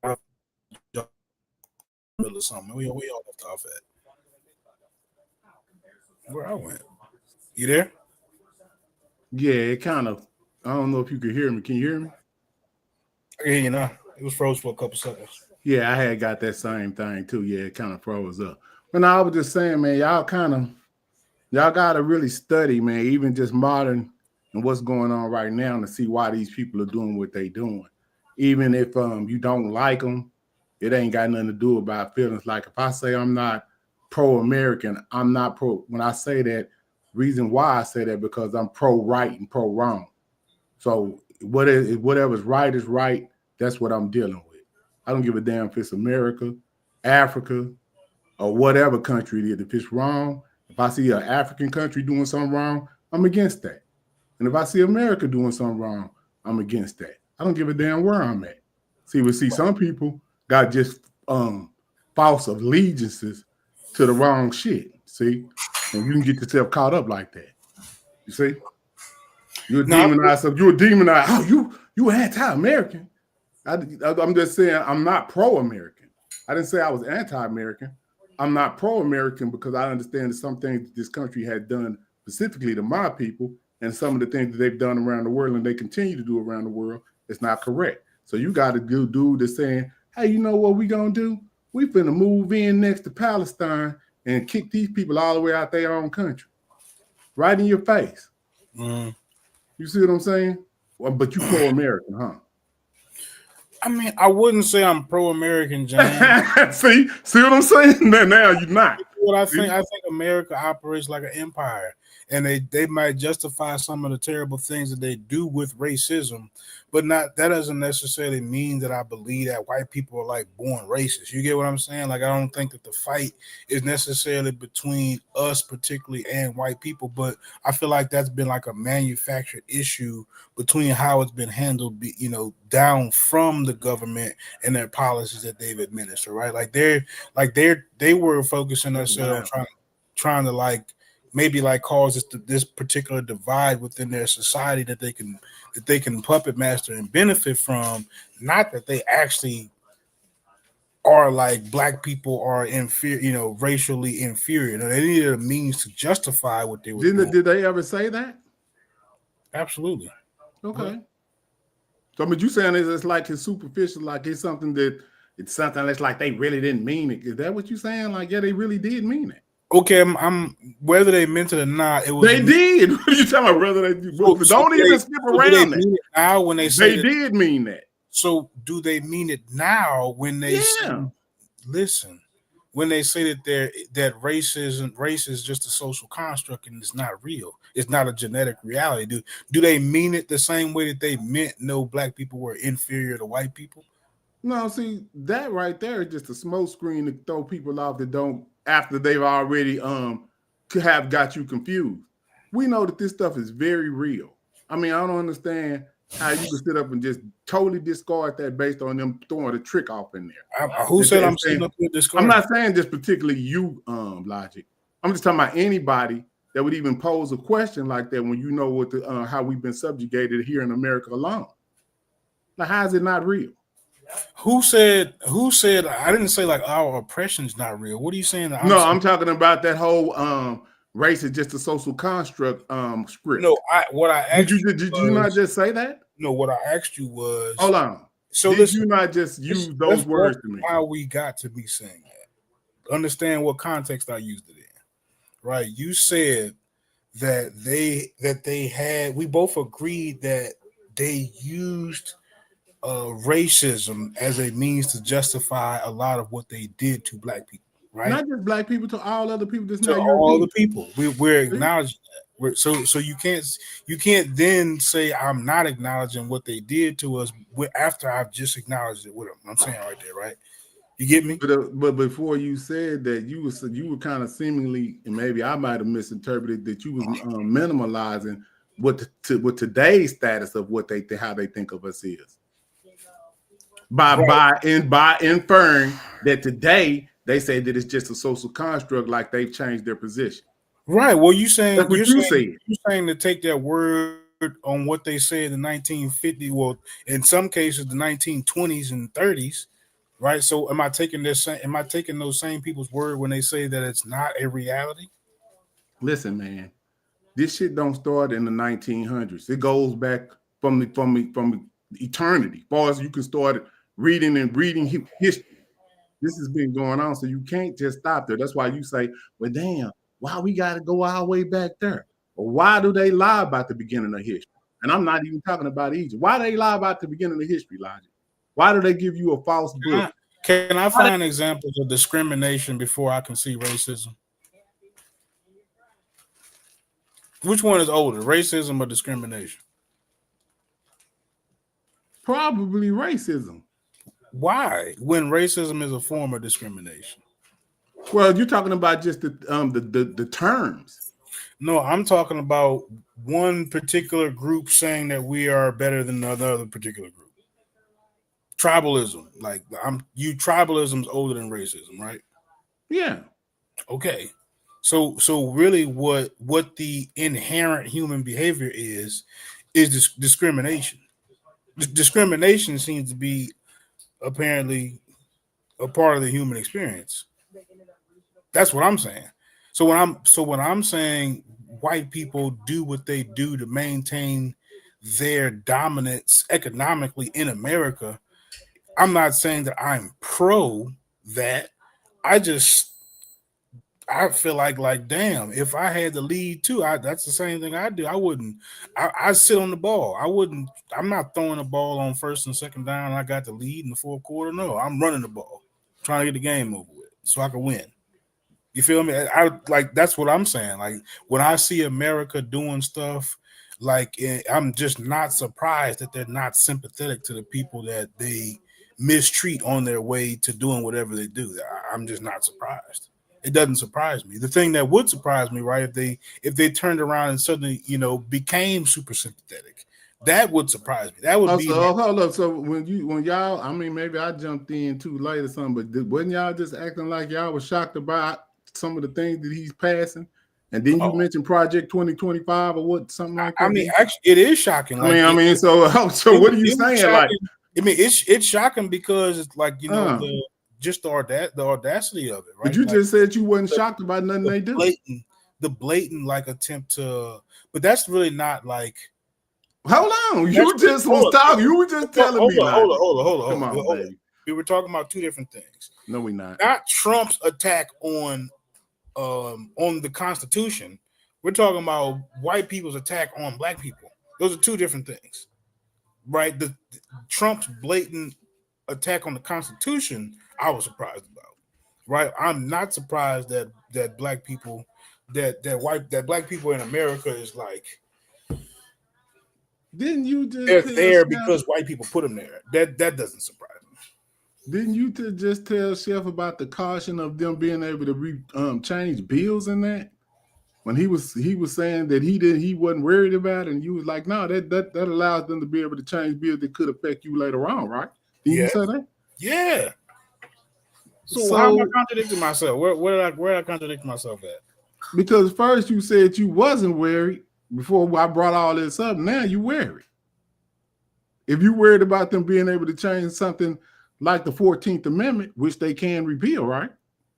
or something. We all left off at where I went. You there? Yeah, it kind of. I don't know if you can hear me. Can you hear me? I can hear you now. It was froze for a couple seconds. Yeah, I had got that same thing too. Yeah, it kind of froze up. But no, I was just saying, man, y'all kind of Y'all gotta really study, man, even just modern and what's going on right now to see why these people are doing what they doing. Even if you don't like them, it ain't got nothing to do about feelings. Like if I say I'm not pro-American, I'm not pro. When I say that, reason why I say that because I'm pro-right and pro-wrong. So whatever's right is right. That's what I'm dealing with. I don't give a damn if it's America, Africa, or whatever country it is. If it's wrong, if I see an African country doing something wrong, I'm against that. And if I see America doing something wrong, I'm against that. I don't give a damn where I'm at. See, some people got just false allegiances to the wrong shit. See, and you can get yourself caught up like that. You see, you're demonized. You're demonized. Oh, you anti-American. I'm just saying I'm not pro-American. I didn't say I was anti-American. I'm not pro-American because I understand that some things this country had done specifically to my people and some of the things that they've done around the world and they continue to do around the world is not correct. So you got to do dude that's saying, hey, you know what we gonna do? We finna move in next to Palestine and kick these people all the way out their own country. Right in your face. Mm. You see what I'm saying? Well, but you pro-American, huh? I mean, I wouldn't say I'm pro-American, James. see what I'm saying? Now you're not. What I think America operates like an empire, and they might justify some of the terrible things that they do with racism, but that doesn't necessarily mean that I believe that white people are like born racist. You get what I'm saying? Like, I don't think that the fight is necessarily between us particularly and white people, but I feel like that's been like a manufactured issue between how it's been handled, down from the government and their policies that they've administered, right? They were focusing themselves trying to like maybe like cause this particular divide within their society that they can puppet master and benefit from. Not that they actually are like black people are inferior, racially inferior. No, they needed a means to justify what they were doing. Did they ever say that? Absolutely. Okay. So, but you saying it's like it's superficial, like it's something that's like they really didn't mean it. Is that what you're saying? Like, yeah, they really did mean it. Okay, I'm whether they meant it or not, it was. They did. What are you talking about, brother? Don't even skip around it. Now, when they say they did mean that. So, do they mean it now when they say, listen? When they say that race is just a social construct and it's not real, it's not a genetic reality. Do they mean it the same way that they meant no black people were inferior to white people? No, see, that right there is just a smoke screen to throw people off that don't after they've already could have got you confused. We know that this stuff is very real. I mean, I don't understand how you can sit up and just totally discard that based on them throwing a trick off in there. Who said I'm sitting up with discard? I'm not saying just particularly you, Logic. I'm just talking about anybody that would even pose a question like that when you know what how we've been subjugated here in America alone. Now, how is it not real? Who said? I didn't say like our oppression's not real. What are you saying? I'm talking about that whole race is just a social construct script. No, what I asked did you not just say that? No, what I asked you was, hold on. So did you not just use those words to me? How we got to be saying that? Understand what context I used it in, right? You said that they had. We both agreed that they used racism as a means to justify a lot of what they did to black people, right? Not just black people, to all other people. To all the people, we're acknowledging that. So you can't then say I'm not acknowledging what they did to us after I've just acknowledged it with them. I'm saying right there, right? You get me? But before you said that, you were kind of seemingly, and maybe I might have misinterpreted that you was minimalizing what today's status of how they think of us is. By inferring that today they say that it's just a social construct, like they've changed their position. Right. Well, you're saying to take that word on what they said in the 1950s. Well, in some cases, the 1920s and 30s. Right. So, am I taking those same people's word when they say that it's not a reality? Listen, man, this shit don't start in the 1900s. It goes back from eternity. As far as you can start reading history. This has been going on, so you can't just stop there. That's why you say, well, damn, Why we got to go our way back there? Or why do they lie about the beginning of history? And I'm not even talking about Egypt. Why do they lie about the beginning of history, Logic? Why do they give you a false book? Can I find examples of discrimination before I can see racism? Which one is older, racism or discrimination? Probably racism. Why? When racism is a form of discrimination? Well, you're talking about just the terms. No, I'm talking about one particular group saying that we are better than another particular group. Tribalism, like tribalism is older than racism, right? Yeah. Okay. So really what the inherent human behavior is discrimination. Discrimination seems to be apparently a part of the human experience. That's what I'm saying. So when I'm saying white people do what they do to maintain their dominance economically in America, I'm not saying that I'm pro that. I feel like damn, if I had the lead too, that's the same thing I do. I sit on the ball. I'm not throwing the ball on first and second down. I got the lead in the fourth quarter. No, I'm running the ball, trying to get the game over with so I can win. You feel me? That's what I'm saying. Like when I see America doing stuff, I'm just not surprised that they're not sympathetic to the people that they mistreat on their way to doing whatever they do. I'm just not surprised. It doesn't surprise me. The thing that would surprise me, right, if they turned around and suddenly, became super sympathetic, that would surprise me. That would be. Hold up. So when y'all, I mean, maybe I jumped in too late or something, but wasn't y'all just acting like y'all was shocked about some of the things that he's passing? And then you mentioned Project 2025 or what, something like that. I mean, actually, it is shocking. So what are you saying? Shocking. It's shocking because it's like the audacity of it, right? But you just said you wasn't shocked about nothing they do. The blatant attempt to, but that's really not like. Hold on, you just was talking. You were just telling me. Hold on. Come on, baby. We were talking about two different things. No, we're not. Not Trump's attack on the Constitution. We're talking about white people's attack on black people. Those are two different things, right? The Trump's blatant attack on the Constitution, I was surprised about. Right? I'm not surprised that black people, that black people in America is like. Didn't you just? They're there because white people put them there. That doesn't surprise me. Didn't you just tell Chef about the caution of them being able to change bills in that? When he was saying that he wasn't worried about it, and you was like, no, that allows them to be able to change bills that could affect you later on, right? Did you say that? Yeah. So how am I contradicting myself? Where did I contradict myself at? Because first you said you wasn't worried before I brought all this up. Now you worried. If you worried about them being able to change something like the 14th Amendment, which they can repeal, right?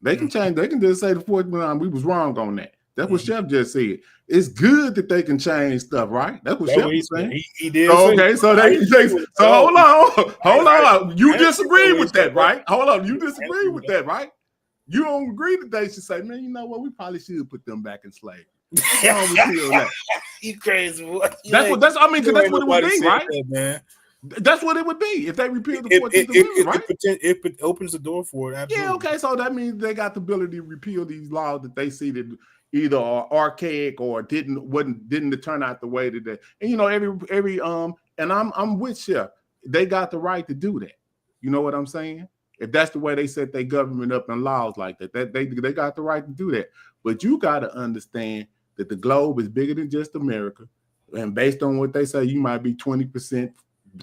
They can change. They can just say the 14th Amendment, we was wrong on that. That's what Chef just said. It's good that they can change stuff, right? That's what Chef was saying. He did. Okay, so they can change. So hold on. You disagree with that, right? Hold on. You disagree with that, right? You don't agree that they should say, man, you know what? We probably should put them back in slavery. You crazy boy. That's what it would be, right? That, man. That's what it would be if they repeal the 14th Amendment, right? It opens the door for it. Absolutely. Yeah, okay. So that means they got the ability to repeal these laws that they see that either are archaic or didn't turn out the way that they. And every and I'm with Chef. They got the right to do that. You know what I'm saying? If that's the way they set their government up in laws like that, they got the right to do that. But you got to understand that the globe is bigger than just America, and based on what they say, you might be 20%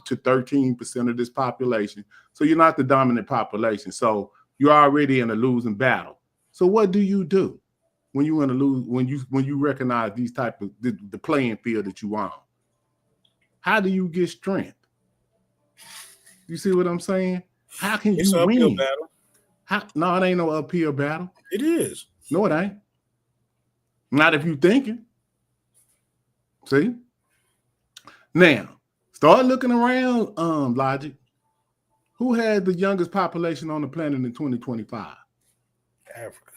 to 13% of this population. So you're not the dominant population. So you're already in a losing battle. So what do you do when you want to lose? When you recognize these type of the playing field that you on? How do you get strength? You see what I'm saying? How can you win? Battle. No, it ain't no uphill battle. It is. No, it ain't. Not if you thinking. See? Now, start looking around, Logic. Who had the youngest population on the planet in 2025? Africa.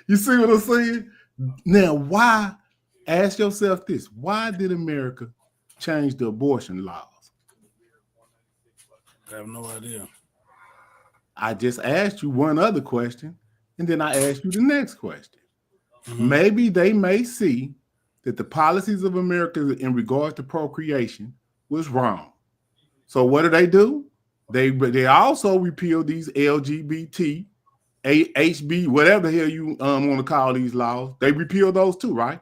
You see what I'm saying? Now, why? Ask yourself this: why did America change the abortion laws? I have no idea. I just asked you one other question, and then I asked you the next question. Maybe they may see that the policies of America in regards to procreation was wrong. So what do? They also repeal these LGBT, HB, whatever the hell you want to call these laws. They repeal those too, right?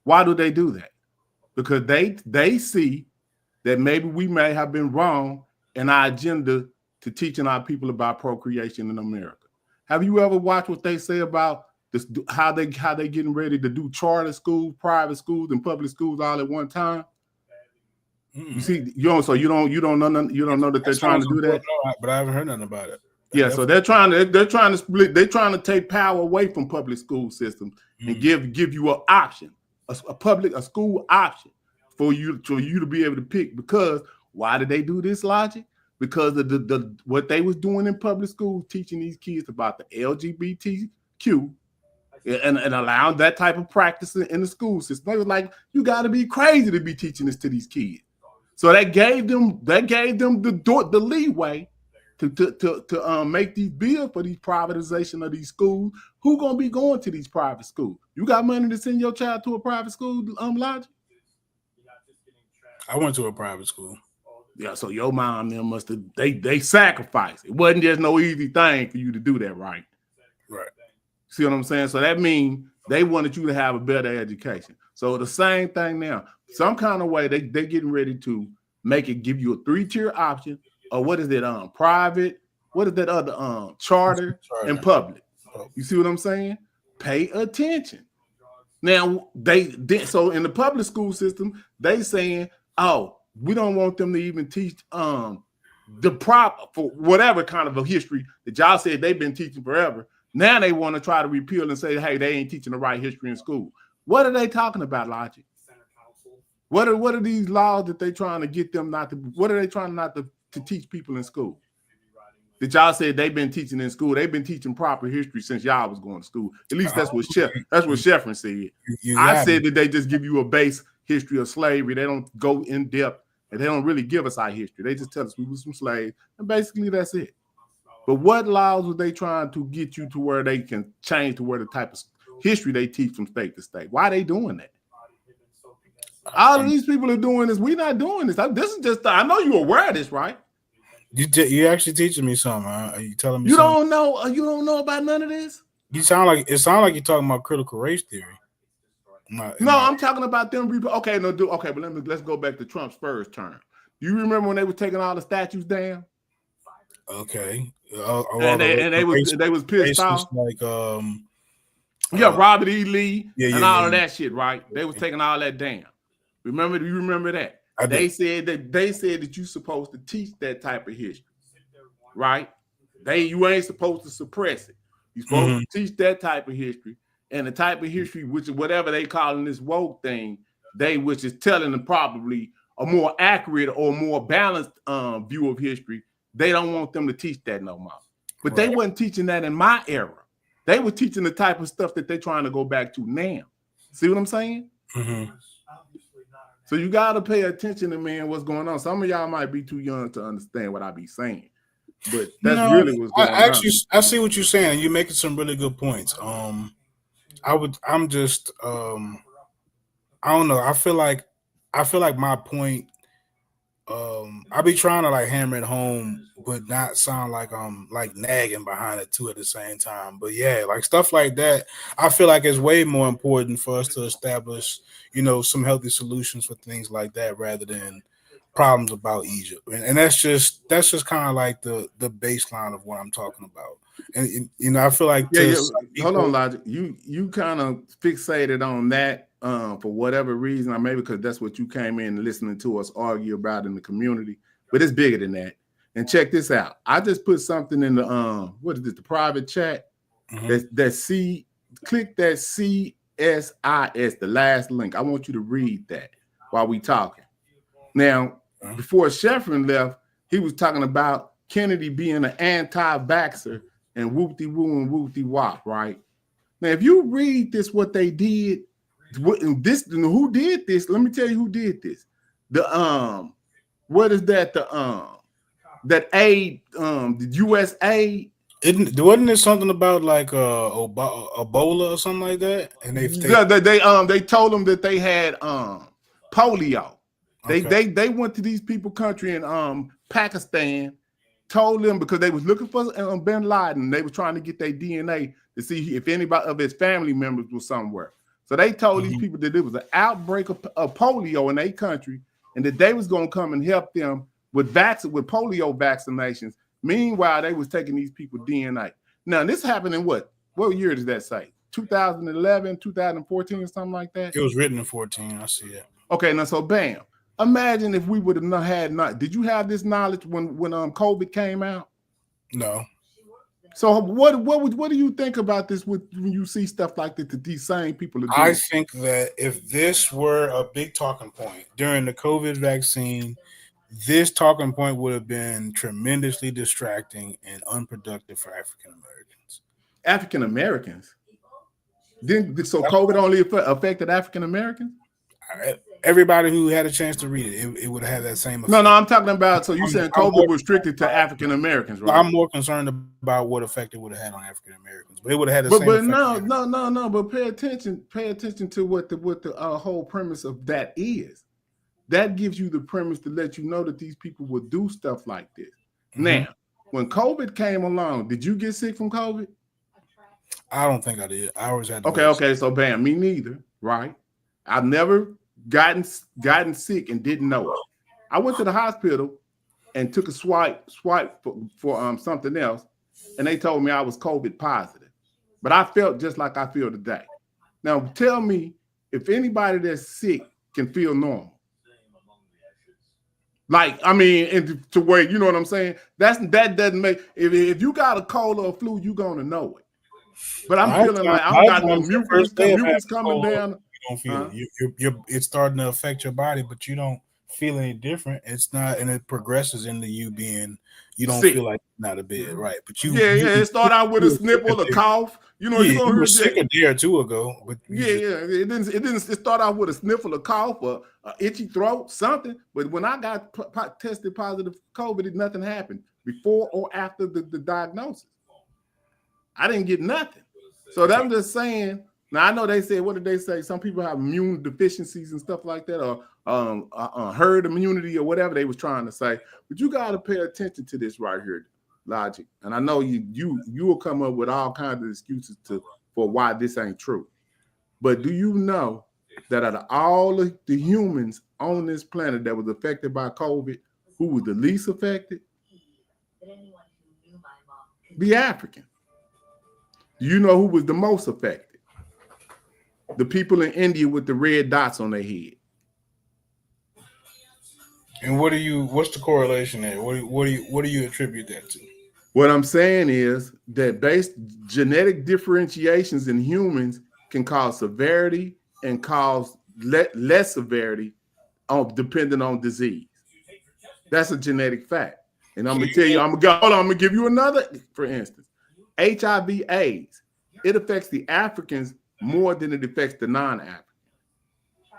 Why do they do that? Because they see that maybe we may have been wrong in our agenda to teaching our people about procreation in America. Have you ever watched what they say about this, how they getting ready to do charter schools, private schools, and public schools all at one time? You see, you don't know that they're trying to do that. But I haven't heard nothing about it. Yeah, so they're trying to split. They're trying to take power away from public school systems and give you an option, a school option for you to be able to pick. Because why did they do this, Logic? Because of the what they was doing in public schools, teaching these kids about the LGBTQ and allowing that type of practice in the school system. They was like, you got to be crazy to be teaching this to these kids. So that gave them the leeway to make these bills for these privatization of these schools. Who gonna be going to these private schools? You got money to send your child to a private school, Logic? I went to a private school. Yeah, so your mom them must have they sacrificed. It wasn't just no easy thing for you to do that, right? Right. See what I'm saying? So that means they wanted you to have a better education. So the same thing now. Some kind of way they getting ready to make it give you a 3-tier option, or what is it? Private. What is that other charter and public? You see what I'm saying? Pay attention. Now so in the public school system, they saying, oh, we don't want them to even teach the for whatever kind of a history that y'all said they've been teaching forever. Now they want to try to repeal and say, hey, they ain't teaching the right history in school. What are they talking about, Logic? What are these laws that they trying to get them not to? What are they trying not to teach people in school? That y'all said they've been teaching in school. They've been teaching proper history since y'all was going to school. At least that's what Sheffrin said. I said that they just give you a base history of slavery. They don't go in depth, and they don't really give us our history. They just tell us we were some slaves, and basically that's it. But what laws were they trying to get you to where they can change to where the type of history they teach from state to state? Why are they doing that? All of these people are doing this. We're not doing this. This is just, I know you're aware of this, right? You actually teaching me something, huh? Are you telling me you something? You don't know about none of this? It sounds like you're talking about critical race theory. I'm talking about them. Okay, but let's go back to Trump's first term. Do you remember when they were taking all the statues down? Okay. And they was pissed off. Like Robert E. Lee and all of yeah. that shit, right? They was taking all that down. Do you remember that? They said that you're supposed to teach that type of history, right? You ain't supposed to suppress it. You're supposed to teach that type of history, and the type of history, which is whatever they calling this woke thing, which is telling them probably a more accurate or more balanced view of history. They don't want them to teach that no more. But they wasn't teaching that in my era. They were teaching the type of stuff that they're trying to go back to now. See what I'm saying? Mm-hmm. So you got to pay attention to, what's going on. Some of y'all might be too young to understand what I be saying. But that's really what's going on. I see what you're saying. You're making some really good points. I don't know. I feel like my point, I be trying to like hammer it home, but not sound like I'm like nagging behind it too at the same time. But yeah, like stuff like that, I feel like it's way more important for us to establish, some healthy solutions for things like that rather than problems about Egypt. And that's just kind of like the baseline of what I'm talking about. And I feel like hold on, Logic. You kind of fixated on that for whatever reason, maybe because that's what you came in listening to us argue about in the community. But it's bigger than that. And check this out. I just put something in the what is this? The private chat. Mm-hmm. Click that CSIS, the last link. I want you to read that while we talking. Now, before Sheffrin left, he was talking about Kennedy being an anti-vaxxer and whoop-de-woo and whoop-de-wop, right? Now, if you read this, what they did, who did this? Let me tell you who did this. The what is that? That aid, the U.S. aid. Wasn't it something about like Ebola or something like that? And they told them that they had polio. Okay. They went to these people country in Pakistan, told them because they was looking for bin Laden. They were trying to get their DNA to see if anybody of his family members was somewhere. So they told these people that there was an outbreak of polio in their country, and that they was gonna come and help them with polio vaccinations. Meanwhile, they was taking these people DNA. Now, this happened in what year does that say? 2011, 2014, or something like that? It was written in 14. I see it. Okay, now so bam. Imagine if we would have not had did you have this knowledge when COVID came out? No. So what do you think about this when you see stuff like that these same people are doing? I think that if this were a big talking point during the COVID vaccine, this talking point would have been tremendously distracting and unproductive for African Americans. African Americans? So COVID only affected African Americans? Everybody who had a chance to read it would have that same effect. No, I'm talking about, so you saying COVID was restricted to African Americans, right? I'm more concerned about what effect it would have had on African Americans, but it would have had the same effect. No, but pay attention to what the whole premise of that is. That gives you the premise to let you know that these people will do stuff like this. Now, when COVID came along, did you get sick from COVID? I don't think I did. I always had. Okay, so bam, me neither, right? I've never gotten sick and didn't know it. I went to the hospital and took a swipe for something else, and they told me I was COVID positive. But I felt just like I feel today. Now, tell me if anybody that's sick can feel normal. Like, I mean, to where, you know what I'm saying? That doesn't make, if you got a cold or a flu, you're going to know it. But I'm feeling like I've got the mucus coming down. You don't feel it. It's starting to affect your body, but you don't feel any different. It's not, and it progresses into you don't feel like you're not a bed, right? But it started out with a sniffle, a cough. You know, you were sick a day or two ago, but it started out with a sniffle, a cough, or an itchy throat, something. But when I got tested positive for COVID, nothing happened before or after the diagnosis. I didn't get nothing. So I'm just saying. Now I know they said, what did they say? Some people have immune deficiencies and stuff like that, or herd immunity or whatever they was trying to say. But you got to pay attention to this right here, Logic. And I know you will come up with all kinds of excuses for why this ain't true. But do you know that out of all of the humans on this planet that was affected by COVID, who was the least affected? The African. Do you know who was the most affected? The people in India with the red dots on their head. And what's the correlation there? What do you attribute that to? What I'm saying is that based genetic differentiations in humans can cause severity and cause less severity depending on disease. That's a genetic fact. And I'm gonna tell you, I'm gonna give you another, for instance, HIV/AIDS. It affects the Africans more than it affects the non-African.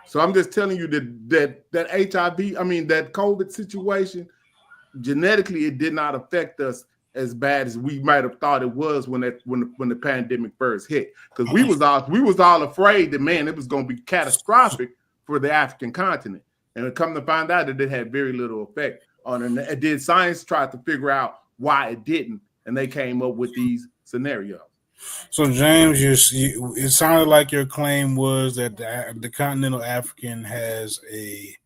So I'm just telling you that HIV, that COVID situation, genetically, it did not affect us as bad as we might have thought it was when the pandemic first hit. Because we was all afraid that, man, it was going to be catastrophic for the African continent. And it come to find out that it had very little effect on it. And did science try to figure out why it didn't, and they came up with these scenarios. So, James, it sounded like your claim was that the continental African has a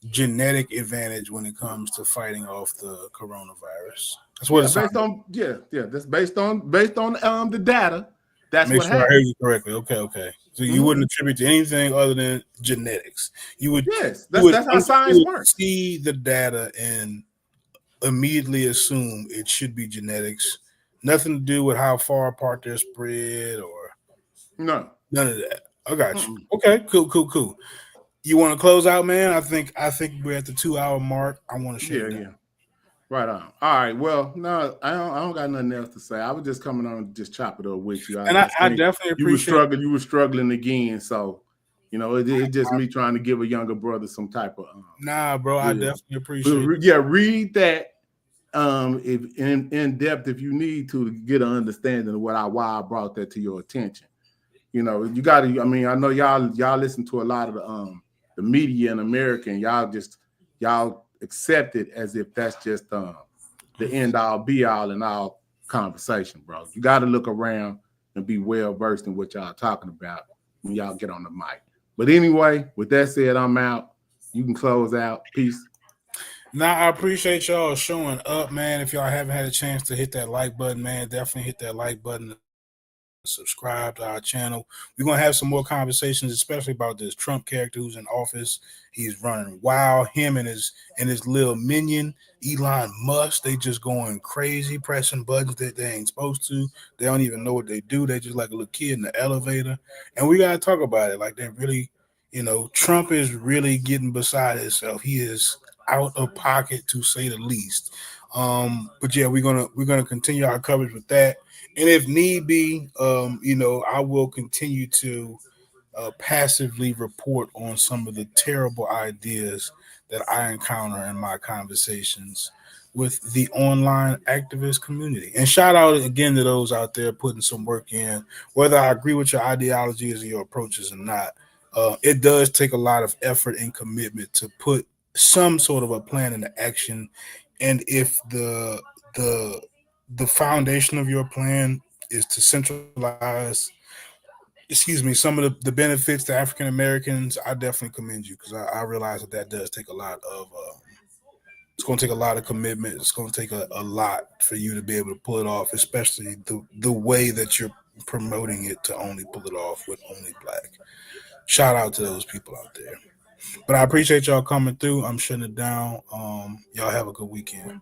genetic advantage when it comes to fighting off the coronavirus. That's what it's based on. That's based on the data. That's Make what sure happened. I heard you correctly. Okay. So you wouldn't attribute to anything other than genetics. You would. Yes, that's how science works. See the data and immediately assume it should be genetics. Nothing to do with how far apart they're spread or none of that. I got you. Okay, cool. You want to close out, man? I think we're at the 2 hour mark. I want to share. Right on. All right. Well, no, I don't got nothing else to say. I was just coming on to just chop it up with you. And I I think definitely you were appreciate. struggling. You were struggling again. So, it's just me trying to give a younger brother some type of Nah, bro, I yeah. definitely appreciate. Yeah, read that if in depth if you need to get an understanding of why I brought that to your attention. You got to. I mean, I know y'all listen to a lot of the media in America, and y'all accept it as if that's just the end all be all and all conversation, bro. You got to look around and be well versed in what y'all talking about when y'all get on the mic. But anyway, with that said, I'm out. You can close out. Peace. Now, I appreciate y'all showing up, man. If y'all haven't had a chance to hit that like button, man, definitely hit that like button. Subscribe to our channel. We're gonna have some more conversations, especially about this Trump character who's in office. He's running wild. Him and his little minion Elon Musk, they just going crazy, pressing buttons that they ain't supposed to. They don't even know what they do. They just like a little kid in the elevator. And we gotta talk about it. Like, they really, Trump is really getting beside himself. He is out of pocket, to say the least. But yeah, we're gonna continue our coverage with that. And if need be, I will continue to passively report on some of the terrible ideas that I encounter in my conversations with the online activist community. And shout out again to those out there putting some work in, whether I agree with your ideologies or your approaches or not. It does take a lot of effort and commitment to put some sort of a plan into action. And if the foundation of your plan is to centralize, some of the benefits to African Americans, I definitely commend you, because I realize that does take a lot of it's going to take a lot of commitment. It's going to take a lot for you to be able to pull it off, especially the way that you're promoting it, to only pull it off with only black. Shout out to those people out there. But I appreciate y'all coming through. I'm shutting it down. Y'all have a good weekend.